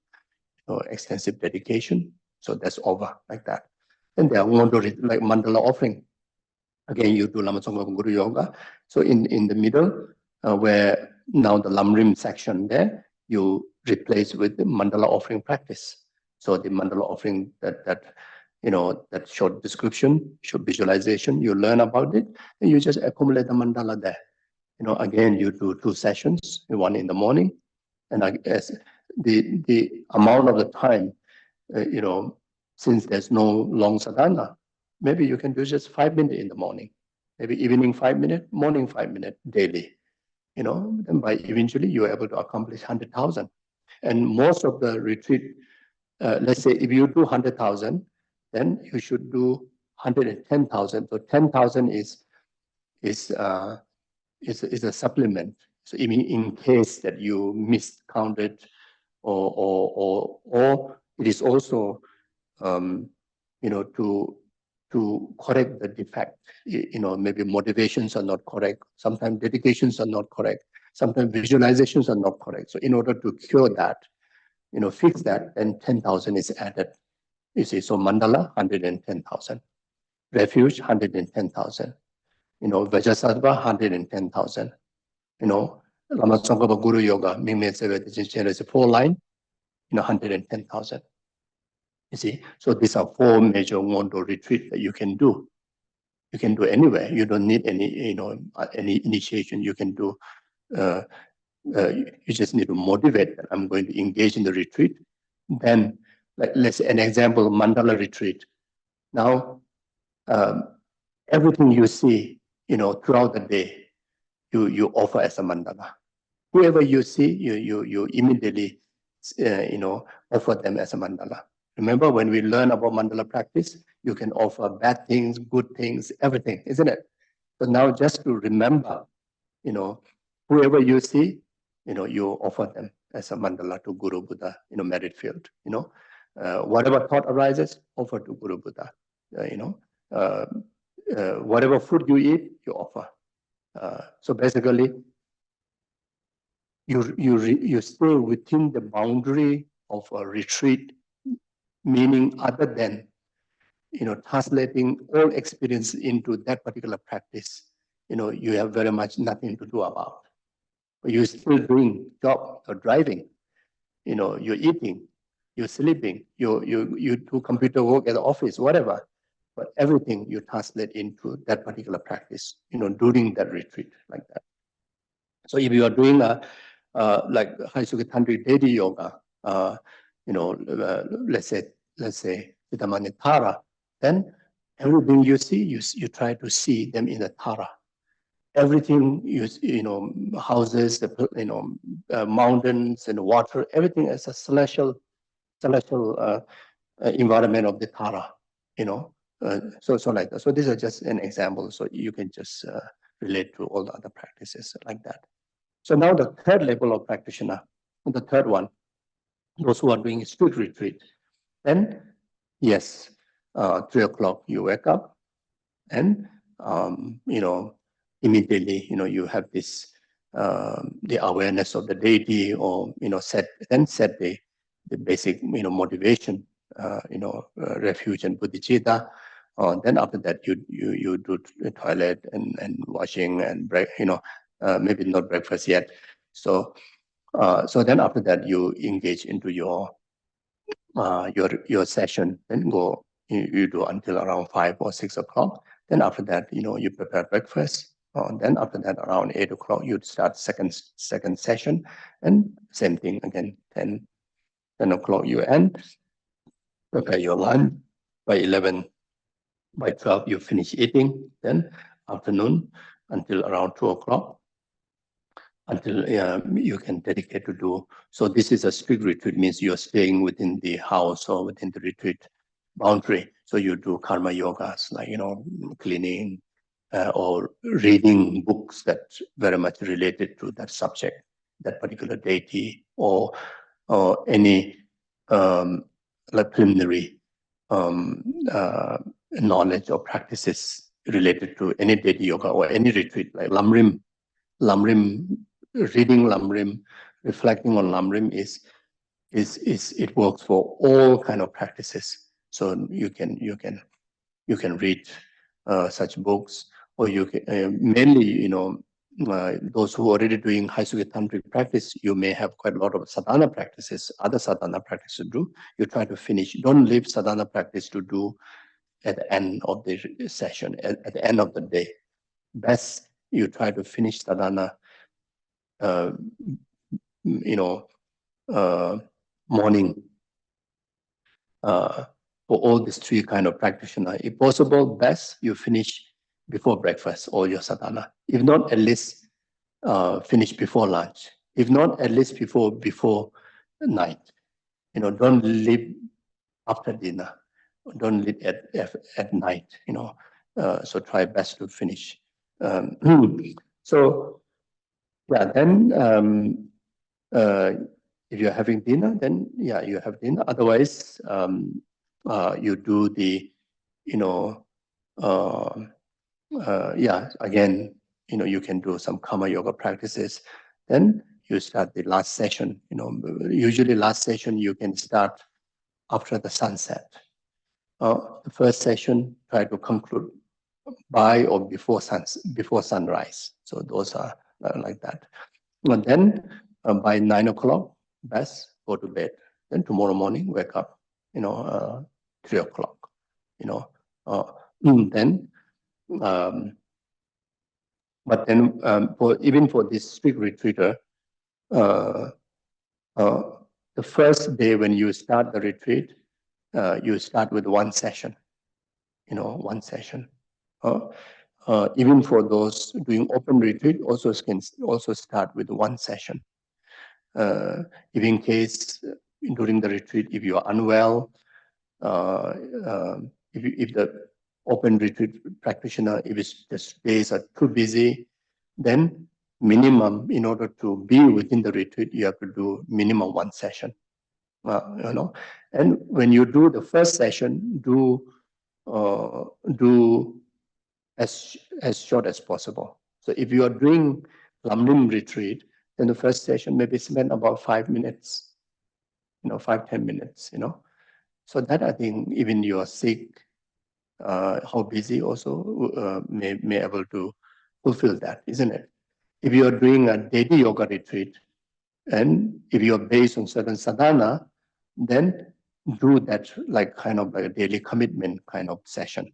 extensive dedication. So that's over like that. And there are like mandala offering. Again, you do Lama Zopa Guru Yoga. So in the middle, where now the Lamrim section there, you replace with the mandala offering practice. So the mandala offering that short description, short visualization, you learn about it, and you just accumulate the mandala there. Again, you do 2 sessions, one in the morning, and I guess the amount of the time, since there's no long sadhana, maybe you can do just 5 minutes in the morning, maybe evening 5 minutes, morning 5 minutes daily. And by eventually you're able to accomplish 100,000. And most of the retreat, let's say if you do 100,000, then you should do 110,000. So 10,000 is a supplement. So even in case that you miscounted, or it is also to correct the defect. Maybe motivations are not correct. Sometimes dedications are not correct. Sometimes visualizations are not correct. So in order to cure that, fix that, then 10,000 is added. You see, so mandala 110,000, refuge 110,000. Vajrasattva 110,000. Lama Zopa Guru Yoga, Mingme Sewe is a 4 line, 110,000. You see, so these are 4 major Ngondo retreat that you can do. You can do anywhere. You don't need any, any initiation. You can do. You just need to motivate that I'm going to engage in the retreat. Then, let's say an example, mandala retreat. Now, everything you see, throughout the day, you offer as a mandala. Whoever you see, you immediately, offer them as a mandala. Remember, when we learn about mandala practice, you can offer bad things, good things, everything, isn't it? So now just to remember, whoever you see, you offer them as a mandala to Guru Buddha, merit field, whatever thought arises, offer to Guru Buddha, whatever food you eat, you offer. So basically, you stay within the boundary of a retreat, meaning other than translating all experience into that particular practice. You have very much nothing to do about. You're still doing job or driving. You're eating, you're sleeping, you do computer work at the office, whatever. But everything you translate into that particular practice. During that retreat like that. So if you are doing like High Tantric Deity Yoga, let's say Siddhamanitara, then everything you see, you try to see them in the Tara. Everything houses, the mountains and water, everything is a celestial environment of the Tara. So like that. So these are just an example. So you can just relate to all the other practices like that. So now the third level of practitioner, the third one, those who are doing strict retreat. Then, yes, 3 o'clock you wake up, and immediately you have this the awareness of the deity, or set the basic motivation, refuge and bodhicitta. Then after that you do the toilet and washing and break, maybe not breakfast yet. So then after that you engage into your session, then you do until around 5 or 6 o'clock. Then after that, you prepare breakfast. Then after that, around 8 o'clock, you start second session, and same thing again. 10 o'clock you end. prepare your lunch. By 11, by 12, you finish eating. Then afternoon until around 2 o'clock, until you can dedicate to do. So this is a strict retreat, means you're staying within the house or within the retreat boundary. So you do karma yogas, like, cleaning or reading books that very much related to that subject, that particular deity, or any like preliminary knowledge or practices related to any deity yoga or any retreat, like Lamrim, reading Lamrim, reflecting on Lamrim is it works for all kind of practices. So you can read such books, or you can mainly those who are already doing high Sukha tantric practice, you may have quite a lot of sadhana practices, other sadhana practice to do. You try to finish. Don't leave sadhana practice to do at the end of the session, at the end of the day. Best you try to finish sadhana uh, morning for all these three kind of practitioner. If possible, best you finish before breakfast all your sadhana. If not, at least finish before lunch. If not, at least before night. Don't leave after dinner. Don't leave at night. So try best to finish. So yeah, then. If you're having dinner, then yeah, you have dinner. Otherwise, you do the, again, you can do some karma yoga practices. Then you start the last session. Usually last session you can start after the sunset. The first session, try to conclude by or before sunrise. So those are like that. And then by 9 o'clock, best go to bed. Then tomorrow morning, wake up, 3 o'clock, then, but then even for this strict retreater, uh, the first day when you start the retreat, you start with one session, one session. Even for those doing open retreat, also can also start with one session. If in case during the retreat, if you are unwell, if the open retreat practitioner, if the days are too busy, then minimum, in order to be within the retreat, you have to do minimum one session. And when you do the first session, do as short as possible. So if you are doing Lamrim retreat, then the first session maybe spend about 5 minutes, 5-10 minutes, So that I think even you are sick, how busy also may able to fulfill that, isn't it? If you are doing a daily yoga retreat, and if you are based on certain sadhana, then do that like kind of like a daily commitment kind of session.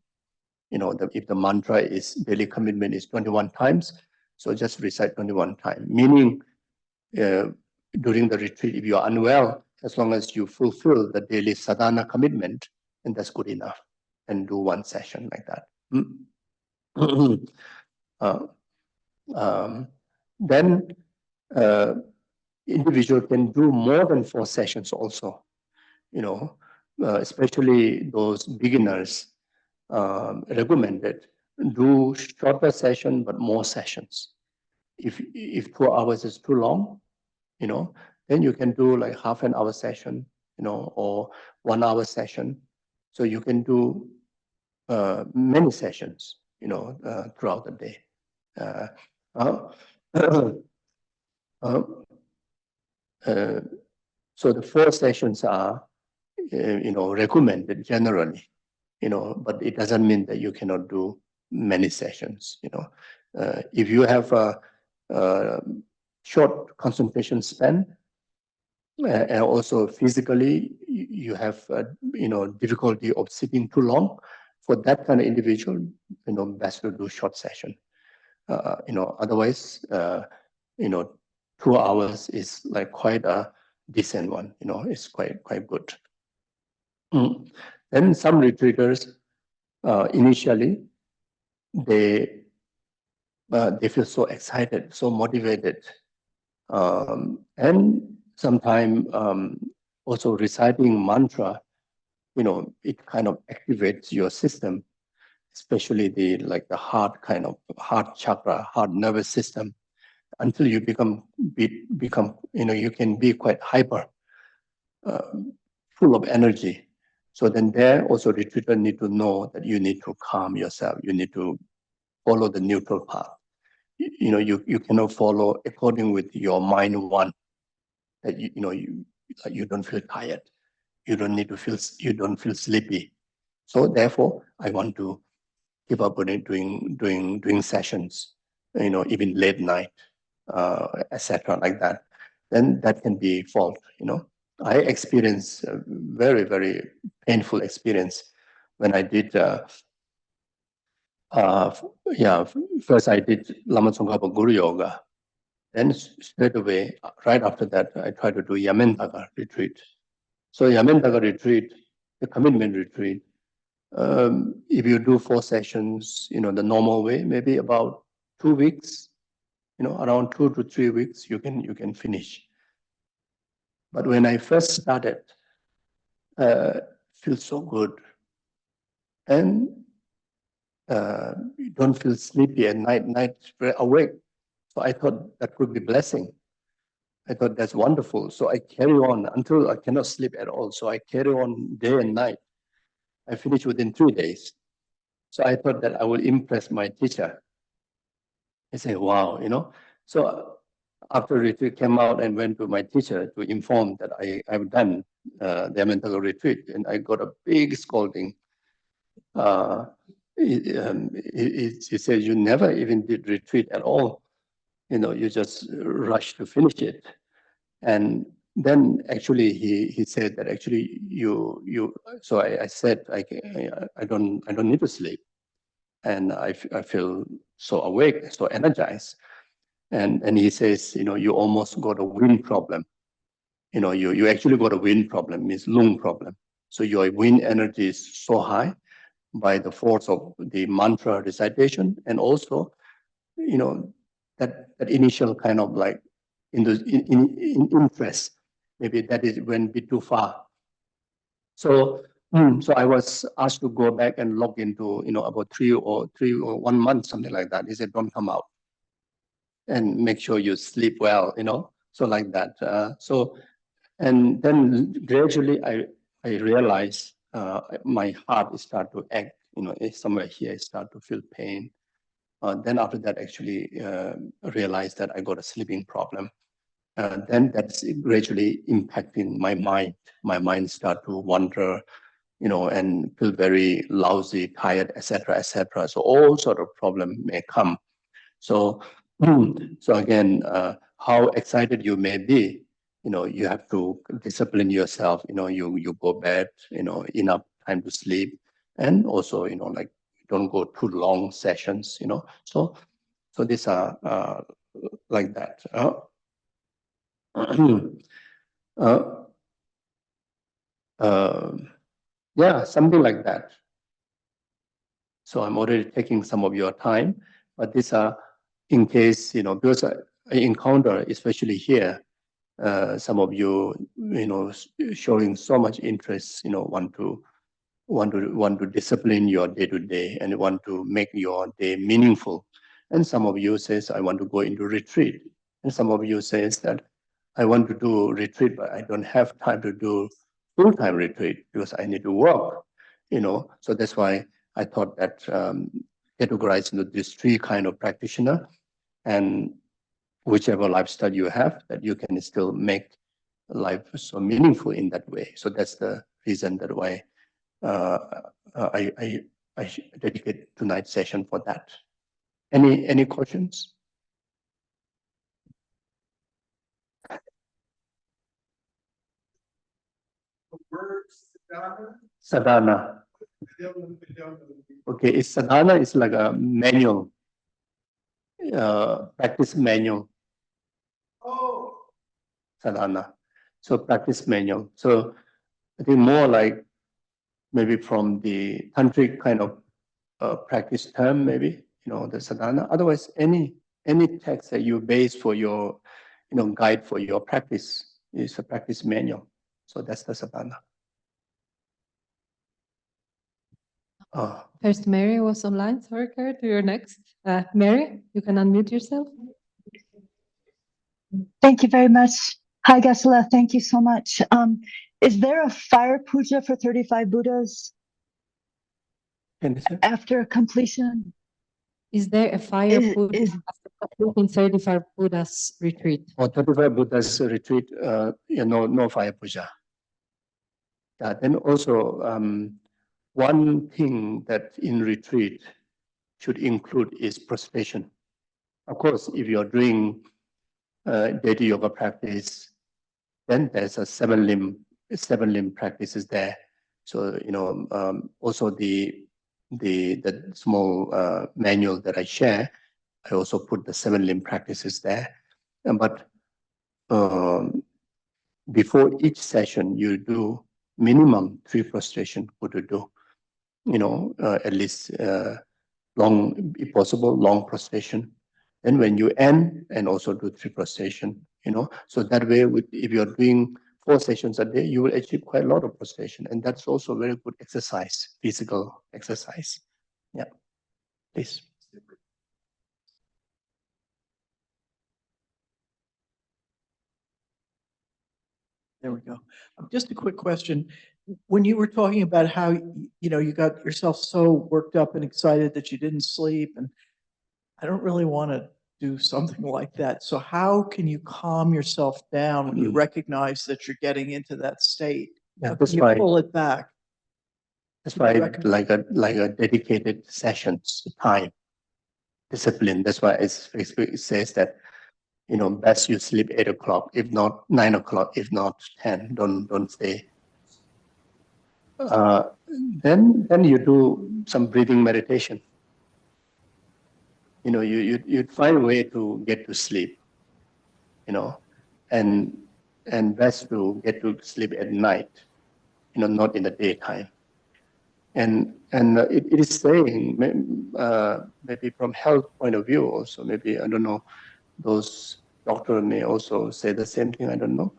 If the mantra is daily commitment is 21 times, so just recite 21 times. Meaning, during the retreat, if you are unwell, as long as you fulfill the daily sadhana commitment, and that's good enough. And do one session like that. Then individual can do more than 4 sessions also. Especially those beginners recommended do shorter session but more sessions. If 2 hours is too long, then you can do like half an hour session, or 1 hour session. So you can do many sessions, throughout the day. So the 4 sessions are, recommended generally, but it doesn't mean that you cannot do many sessions. If you have a short concentration span, and also physically you have difficulty of sitting too long, for that kind of individual, best to do short session. Otherwise, 2 hours is like quite a decent one. It's quite good. Then some retreaters, initially, they feel so excited, so motivated, and sometimes also reciting mantra. It kind of activates your system, especially the heart chakra, heart nervous system, until you become you can be quite hyper, uh, full of energy. So then there also retreater need to know that you need to calm yourself. You need to follow the neutral path. You cannot follow according with your mind want, that you don't feel tired. You don't feel sleepy. So therefore, I want to keep up with it, doing sessions, even late night, etc. like that. Then that can be fault. I experienced a very, very painful experience when I did. Uh, yeah, first I did Lama Zopa Guru Yoga. Then straight away, right after that, I tried to do Yamentaga retreat. So Yamentaga retreat, the commitment retreat, if you do 4 sessions, the normal way, maybe about 2 weeks, around 2 to 3 weeks, you can finish. But when I first started, feels so good, and you don't feel sleepy at night very awake. So I thought that could be blessing. I thought that's wonderful. So I carry on until I cannot sleep at all. So I carry on day and night. I finished within 3 days. So I thought that I will impress my teacher. I say, wow. So after retreat came out and went to my teacher to inform that I've done the mental retreat, and I got a big scolding. He said, you never even did retreat at all. You just rushed to finish it. And then actually he said that actually you so I said I don't need to sleep, and I feel so awake, so energized. And he says, you almost got a wind problem. You actually got a wind problem, means lung problem. So your wind energy is so high by the force of the mantra recitation, and also, that initial kind of like in interest, maybe that is went a bit too far. So I was asked to go back and log into, about 1 month, something like that. He said, don't come out and make sure you sleep well. So like that. And then gradually I realized my heart start to act, somewhere here I start to feel pain. Then after that, actually realized that I got a sleeping problem. Then that's gradually impacting my mind. My mind start to wander, and feel very lousy, tired, etc., etc. So all sort of problem may come. So, so again, how excited you may be, you have to discipline yourself. You go bed, enough time to sleep, and also, like don't go too long sessions. So these are like that. Uh, uh, yeah, something like that. So I'm already taking some of your time, but these are in case, because I encounter, especially here, some of you, showing so much interest, want to discipline your day to day and want to make your day meaningful. And some of you says, I want to go into retreat. And some of you says that I want to do retreat, but I don't have time to do full-time retreat because I need to work. So that's why I thought that categorize into these 3 kind of practitioner, and whichever lifestyle you have, that you can still make life so meaningful in that way. So that's the reason that why uh, I dedicate tonight's session for that. Any questions? Sadhana. Okay, sadhana is like a manual, practice manual. Sadhana. So practice manual. So I think more like maybe from the tantric kind of practice term, maybe, the sadhana. Otherwise, any text that you base for your, guide for your practice is a practice manual. So that's the sadhana. First, Mary was online. Sorry, Kurt, you're next. Mary, you can unmute yourself. Thank you very much. Hi, Geshe. Thank you so much. Is there a fire puja for 35 Buddhas after completion? Is there a fire puja after completing 35 Buddhas retreat? For 35 Buddhas retreat, no fire puja. Then also, one thing that in retreat should include is prostration. Of course, if you're doing daily yoga practice, then there's a seven limb practices there. So also the small manual that I share, I also put the 7 limb practices there. But before each session, you do minimum 3 prostration. What to do? At least long, if possible, long prostration. Then when you end, and also do 3 prostration. So that way, if you're doing 4 sessions a day, you will achieve quite a lot of prostration, and that's also very good exercise, physical exercise. Yeah, please. There we go. Just a quick question. When you were talking about how, you got yourself so worked up and excited that you didn't sleep, and I don't really want to do something like that. So how can you calm yourself down when you recognize that you're getting into that state? Yeah, How can you pull it back? That's why like a dedicated sessions time, discipline. That's why it says that, best you sleep 8 o'clock, if not 9 o'clock, if not 10, don't stay. Then you do some breathing meditation. You'd find a way to get to sleep, and best to get to sleep at night, not in the daytime. And it is saying, maybe from health point of view also, maybe, I don't know, those doctors may also say the same thing, I don't know.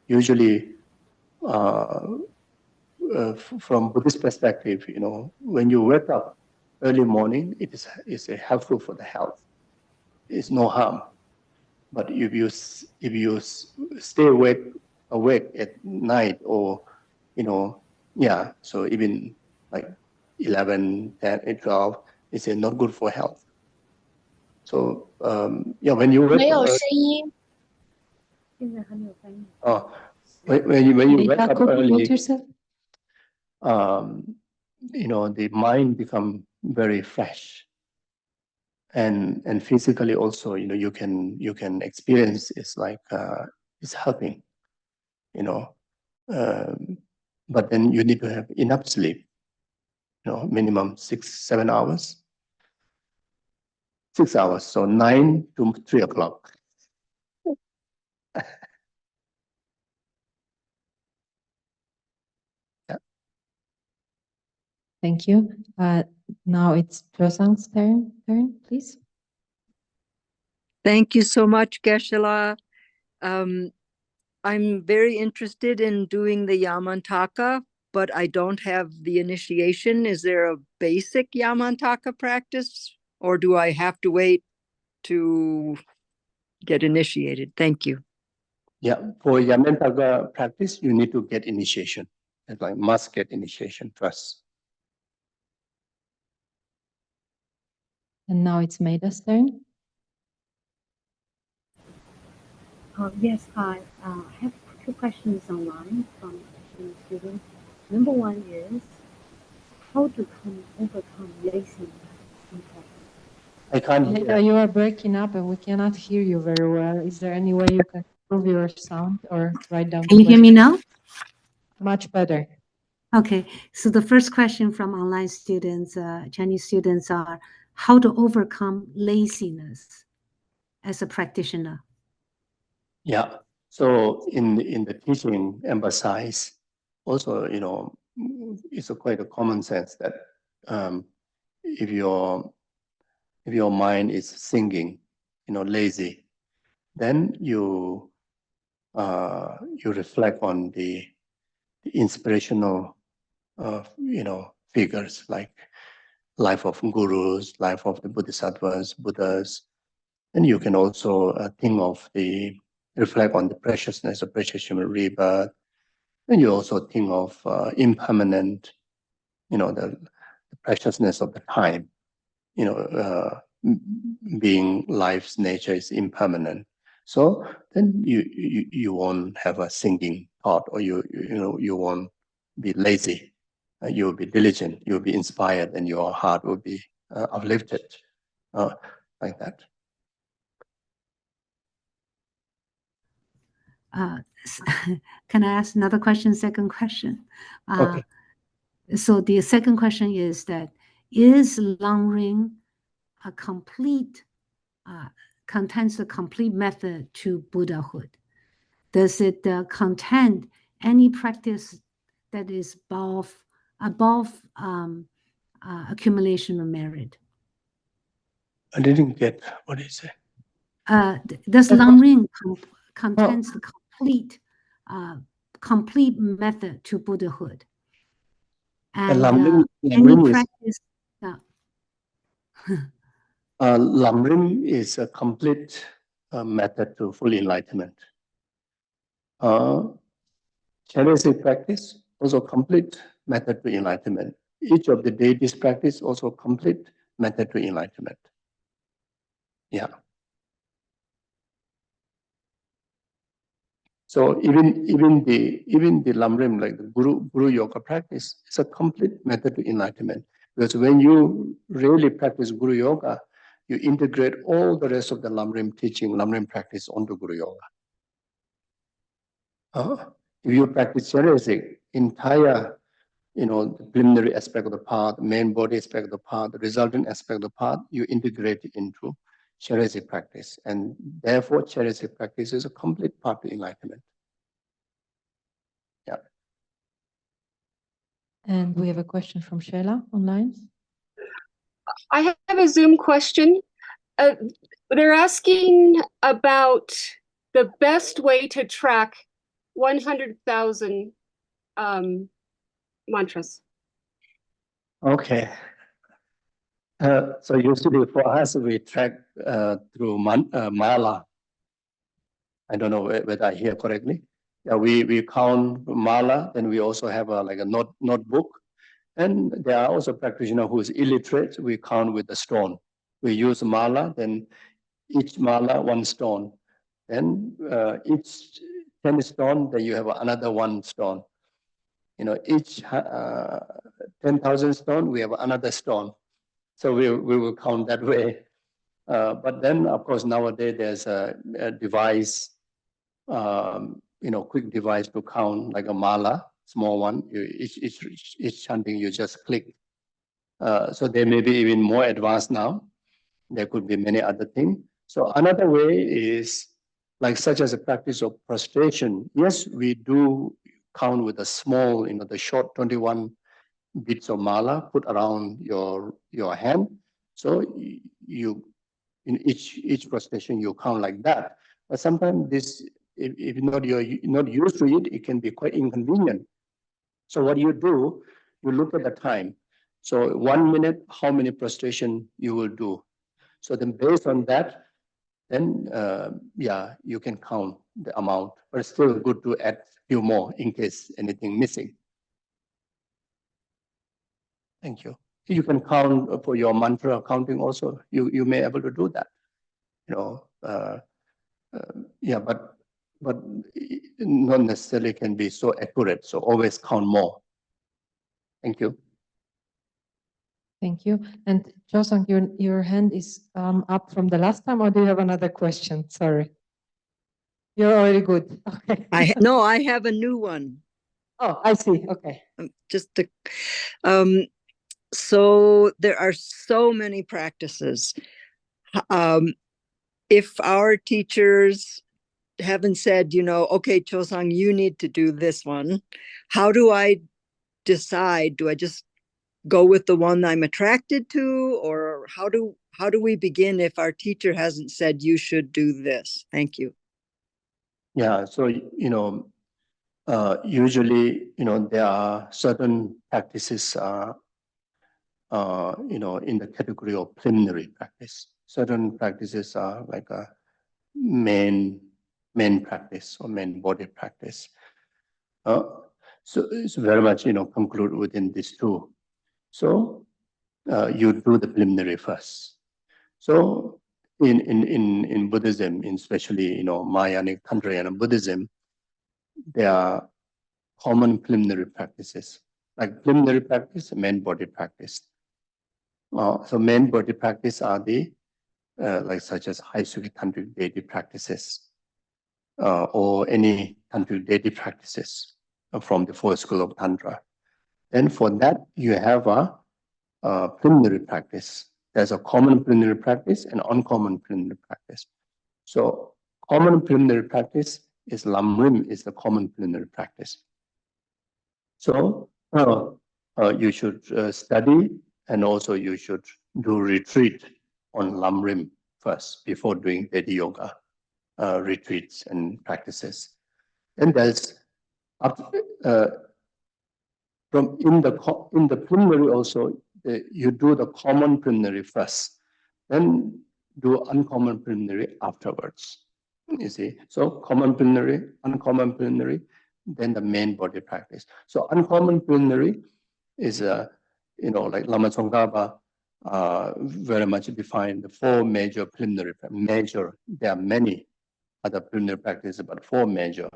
Usually, from Buddhist perspective, when you wake up early morning, it is helpful for the health. It's no harm. But if you stay awake at night, or so even like 11, 10, 12, it's not good for health. So when you wake up, when you wake up early, the mind become very fresh, and physically also, you can experience it's like it's helping, but then you need to have enough sleep, minimum 6-7 hours. 6 hours, so 9 to 3 o'clock. Yeah. Thank you. Now it's Josang's turn, please. Thank you so much, Geshe. I'm very interested in doing the Yamantaka, but I don't have the initiation. Is there a basic Yamantaka practice, or do I have to wait to get initiated? Thank you. Yeah, for Yamantaka practice, you need to get initiation. It's like must get initiation first. And now it's Maida's turn. Yes, I have 2 questions online from students. Number 1 is how to overcome laziness in practice. I can't hear. You are breaking up and we cannot hear you very well. Is there any way you can improve your sound or write down? Can you hear me now? Much better. Okay, so the first question from online students, Chinese students, are how to overcome laziness as a practitioner. Yeah. So in the teaching emphasize also, it's quite a common sense that if your mind is sinking, lazy, then you reflect on the inspirational figures like life of gurus, life of the Bodhisattvas, Buddhas. And you can also reflect on the preciousness of precious human rebirth. And you also think of impermanent, the preciousness of the time, being life's nature is impermanent. So then you won't have a sinking thought, or you won't be lazy. You'll be diligent, you'll be inspired, and your heart will be uplifted, like that. Can I ask another question? Second question. Okay. So the second question is that is Long Ring a complete contains a complete method to Buddhahood? Does it contain any practice that is above accumulation of merit? I didn't get what you say. Does Long Ring contains the complete method to Buddhahood? And any practice. Lam is a complete method to full enlightenment. Charity practice also complete method to enlightenment. Each of the deities practice also complete method to enlightenment. Yeah. So even the Lamrim, like the Guru Yoga practice, is a complete method to enlightenment. Because when you really practice Guru Yoga, you integrate all the rest of the Lamrim teaching, Lamrim practice onto Guru Yoga. If you practice Charity, entire, the preliminary aspect of the path, main body aspect of the path, the resultant aspect of the path, you integrate it into Charity practice. And therefore, Charity practice is a complete path to enlightenment. Yeah. And we have a question from Sheila online. I have a Zoom question. They're asking about the best way to track 100,000 mantras. Okay. So usually for us, we track through mala. I don't know whether I hear correctly. Yeah, we count mala, then we also have a notebook. And there are also practitioners who is illiterate. We count with the stone. We use mala, then each mala, one stone. Then each 10 stone, then you have another one stone. Each 10,000 stone, we have another stone. So we will count that way. But then, of course, nowadays there's a device, quick device to count, like a mala, small one. Each chanting, you just click. So they may be even more advanced now. There could be many other things. So another way is such as a practice of prostration. Yes, we do count with a small, the short 21 bits of mala put around your hand. So you in each prostration you count like that. But sometimes this, if you're not used to it, it can be quite inconvenient. So what you do, you look at the time. So 1 minute, how many prostration you will do. So then based on that, then you can count the amount. But it's still good to add a few more in case anything missing. Thank you. You can count for your mantra counting also. You may be able to do that. But not necessarily can be so accurate. So always count more. Thank you. Thank you. And Josang, your hand is up from the last time, or do you have another question? Sorry. You're already good. Okay. I have a new one. Oh, I see. Okay. So there are so many practices. If our teachers haven't said, okay, Chosang, you need to do this one, how do I decide? Do I just go with the one I'm attracted to, or how do we begin if our teacher hasn't said you should do this? Thank you. Yeah, so usually there are certain practices in the category of preliminary practice. Certain practices are like a main practice or main body practice. So it's very much conclude within these two. So you do the preliminary first. So in Buddhism, especially Mahayanic Tantrayana Buddhism, there are common preliminary practices, like preliminary practice, main body practice. So main body practice are the such as Haisuki tantric deity practices, or any tantric deity practices from the four schools of Tantra. Then for that you have a preliminary practice. There's a common preliminary practice and uncommon preliminary practice. So common preliminary practice is Lamrim, is the common preliminary practice. So you should study, and also you should do retreat on Lamrim first before doing Deity Yoga retreats and practices. And there's from in the preliminary also, you do the common preliminary first, then do uncommon preliminary afterwards. You see, so common preliminary, uncommon preliminary, then the main body practice. So uncommon preliminary is like Lama Tsongkhapa very much defined the four major preliminary major. There are many other preliminary practices, but four major,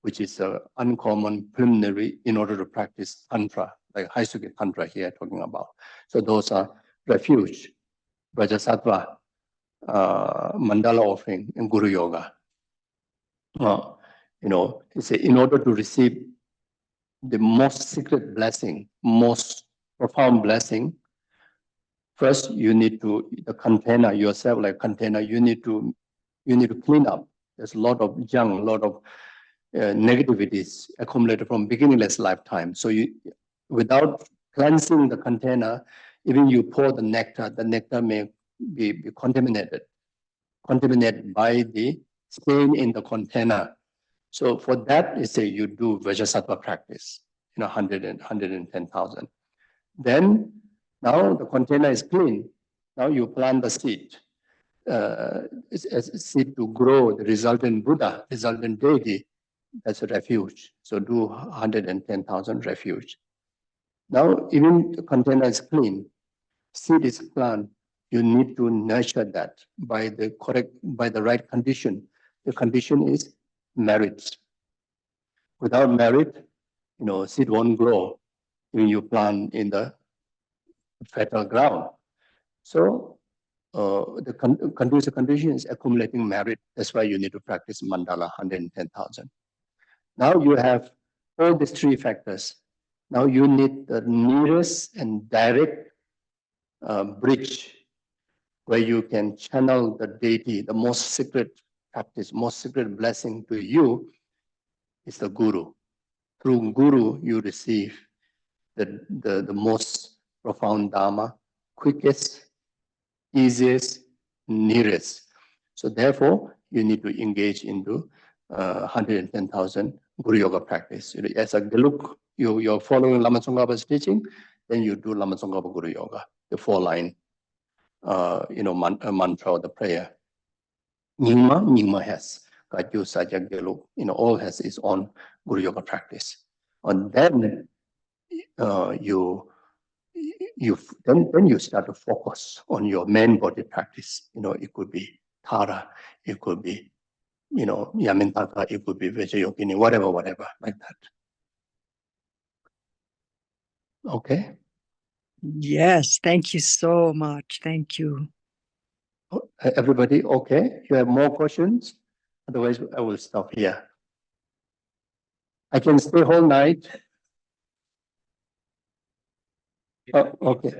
which is uncommon preliminary in order to practice Tantra, like Haisuki Tantra here talking about. So those are refuge, Vajrasattva, mandala offering, and Guru Yoga. It's in order to receive the most secret blessing, most profound blessing, first you need to, the container yourself, like container, you need to clean up. There's a lot of junk, a lot of negativities accumulated from beginningless lifetime. So without cleansing the container, even you pour the nectar may be contaminated by the stain in the container. So for that, you do Vajrasattva practice, 110,000. Then now the container is clean. Now you plant the seed. Seed to grow, the resultant Buddha, resultant deity. That's a refuge. So do 110,000 refuge. Now, even the container is clean, seed is planted, you need to nurture that by the right condition. The condition is merit. Without merit, seed won't grow when you plant in the fertile ground. So the conducive condition is accumulating merit. That's why you need to practice mandala 110,000. Now you have all these three factors. Now you need the nearest and direct bridge where you can channel the deity, the most secret practice, most secret blessing to you is the Guru. Through Guru, you receive the most profound Dharma, quickest, easiest, nearest. So therefore, you need to engage into 110,000 Guru Yoga practice. As a geluk, you're following Lama Tsongkhapa's teaching, then you do Lama Tsongkhapa Guru Yoga, the 4-line, mantra or the prayer. Nyingma has, Kajyu, Sajak, Geluk, all has its own Guru Yoga practice. And then you start to focus on your main body practice. It could be Tara, it could be Yamintaka, it could be Vajrayogini, whatever, like that. Okay. Yes, thank you so much. Thank you. Everybody, okay? You have more questions? Otherwise, I will stop here. I can stay whole night. Oh, okay.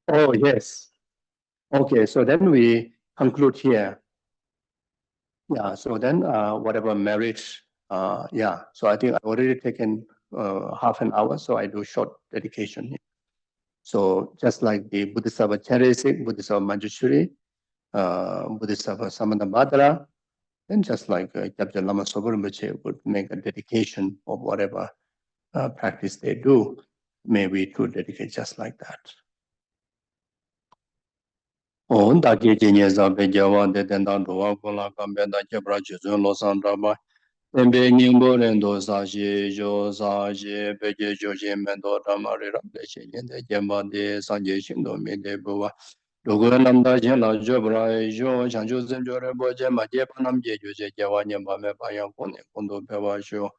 Oh, yes. Okay, so then we conclude here. Yeah, so then whatever merit, yeah, so I think I've already taken half an hour, so I do short dedication. So just like the Bodhisattva Charisik, Bodhisattva Manjushri, Bodhisattva Samantabhadra, then just like Gyabja Lama Zopa Rinpoche would make a dedication of whatever practice they do, maybe to dedicate just like that. On da ke jenye za be jawa de den da do ko la kam be da ke bra ju lo san da ba en be ning bo ren do sa ji jo sa ji be je jo je men do da ma re ra be che yin de je ma de san je shin do me de bo wa do go nam da je la jo bra jo chang ju zen jo re bo je ma je pa nam je ju je wa nyen ba me ba yang ko ne kon do be wa sho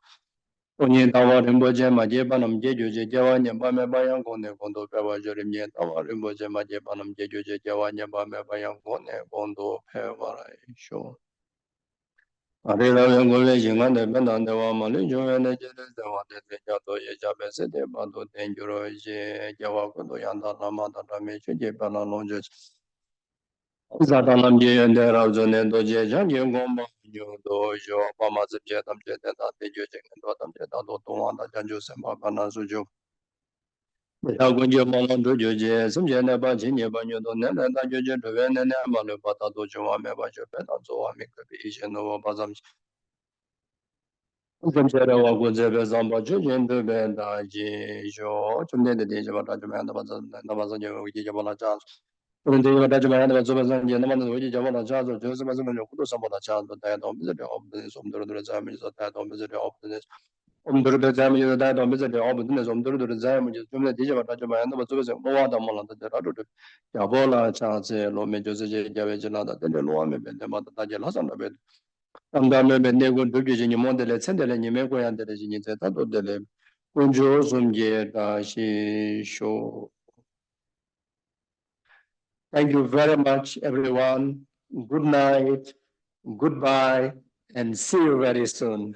onye tawa rinpoche ma je panam je ju je jawa nye pa me pa yang kone kondo pe wa jo rim nye tawa rinpoche ma je panam je ju je jawa nye pa me pa yang kone kondo pe wa ra sho. Ari ra yang go le yin an de ben dan de wa ma le jo yan de je de de wa de de ja do ye ja be se de pa do ten ju ro je jawa kondo yan da la ma da me che je pa na long je za da nam je yan de ra zo ne do je jan ye gong ma yo do jo pa ma zi je tam je de da de ju je do tam je da do dong wa da jan ju sen pa pa na su ju da gun je ma lang do ju je sim je ne ba jin ye ba nyu do ne ne da ju je do we ne ne ma le pa da do ju wa me ba ju pe da zo wa me ke bi je no wa ba zam sim je re wa gu je be zam ba ju yin de be da ji jo chum ne de de je ba da ju me da ba zam da ba zam je wi je ba la cha 근데 이거 다시 말하는 거 저번에 이제 남한테 어디 저번에 자서 저서 맞으면 그도 삼보다 자도 다도 미저리 없는 좀들들 자면서 다도 미저리 없는 엄들들 자면서 다도 미저리 없는 좀들들 자면서 좀 되게 받아 좀 하는 거 저서 뭐하다 몰라도 되라도 야보라 자세 로메 저서 제자베 지나다 근데 로아메 벤데마다 다제 하산다 베 담담에 벤데고 느끼지니 몬데레 센데레 니메 고얀데레 지니 다도 데레 군조 좀게 다시 쇼 Thank you very much, everyone. Good night, goodbye, and see you very soon.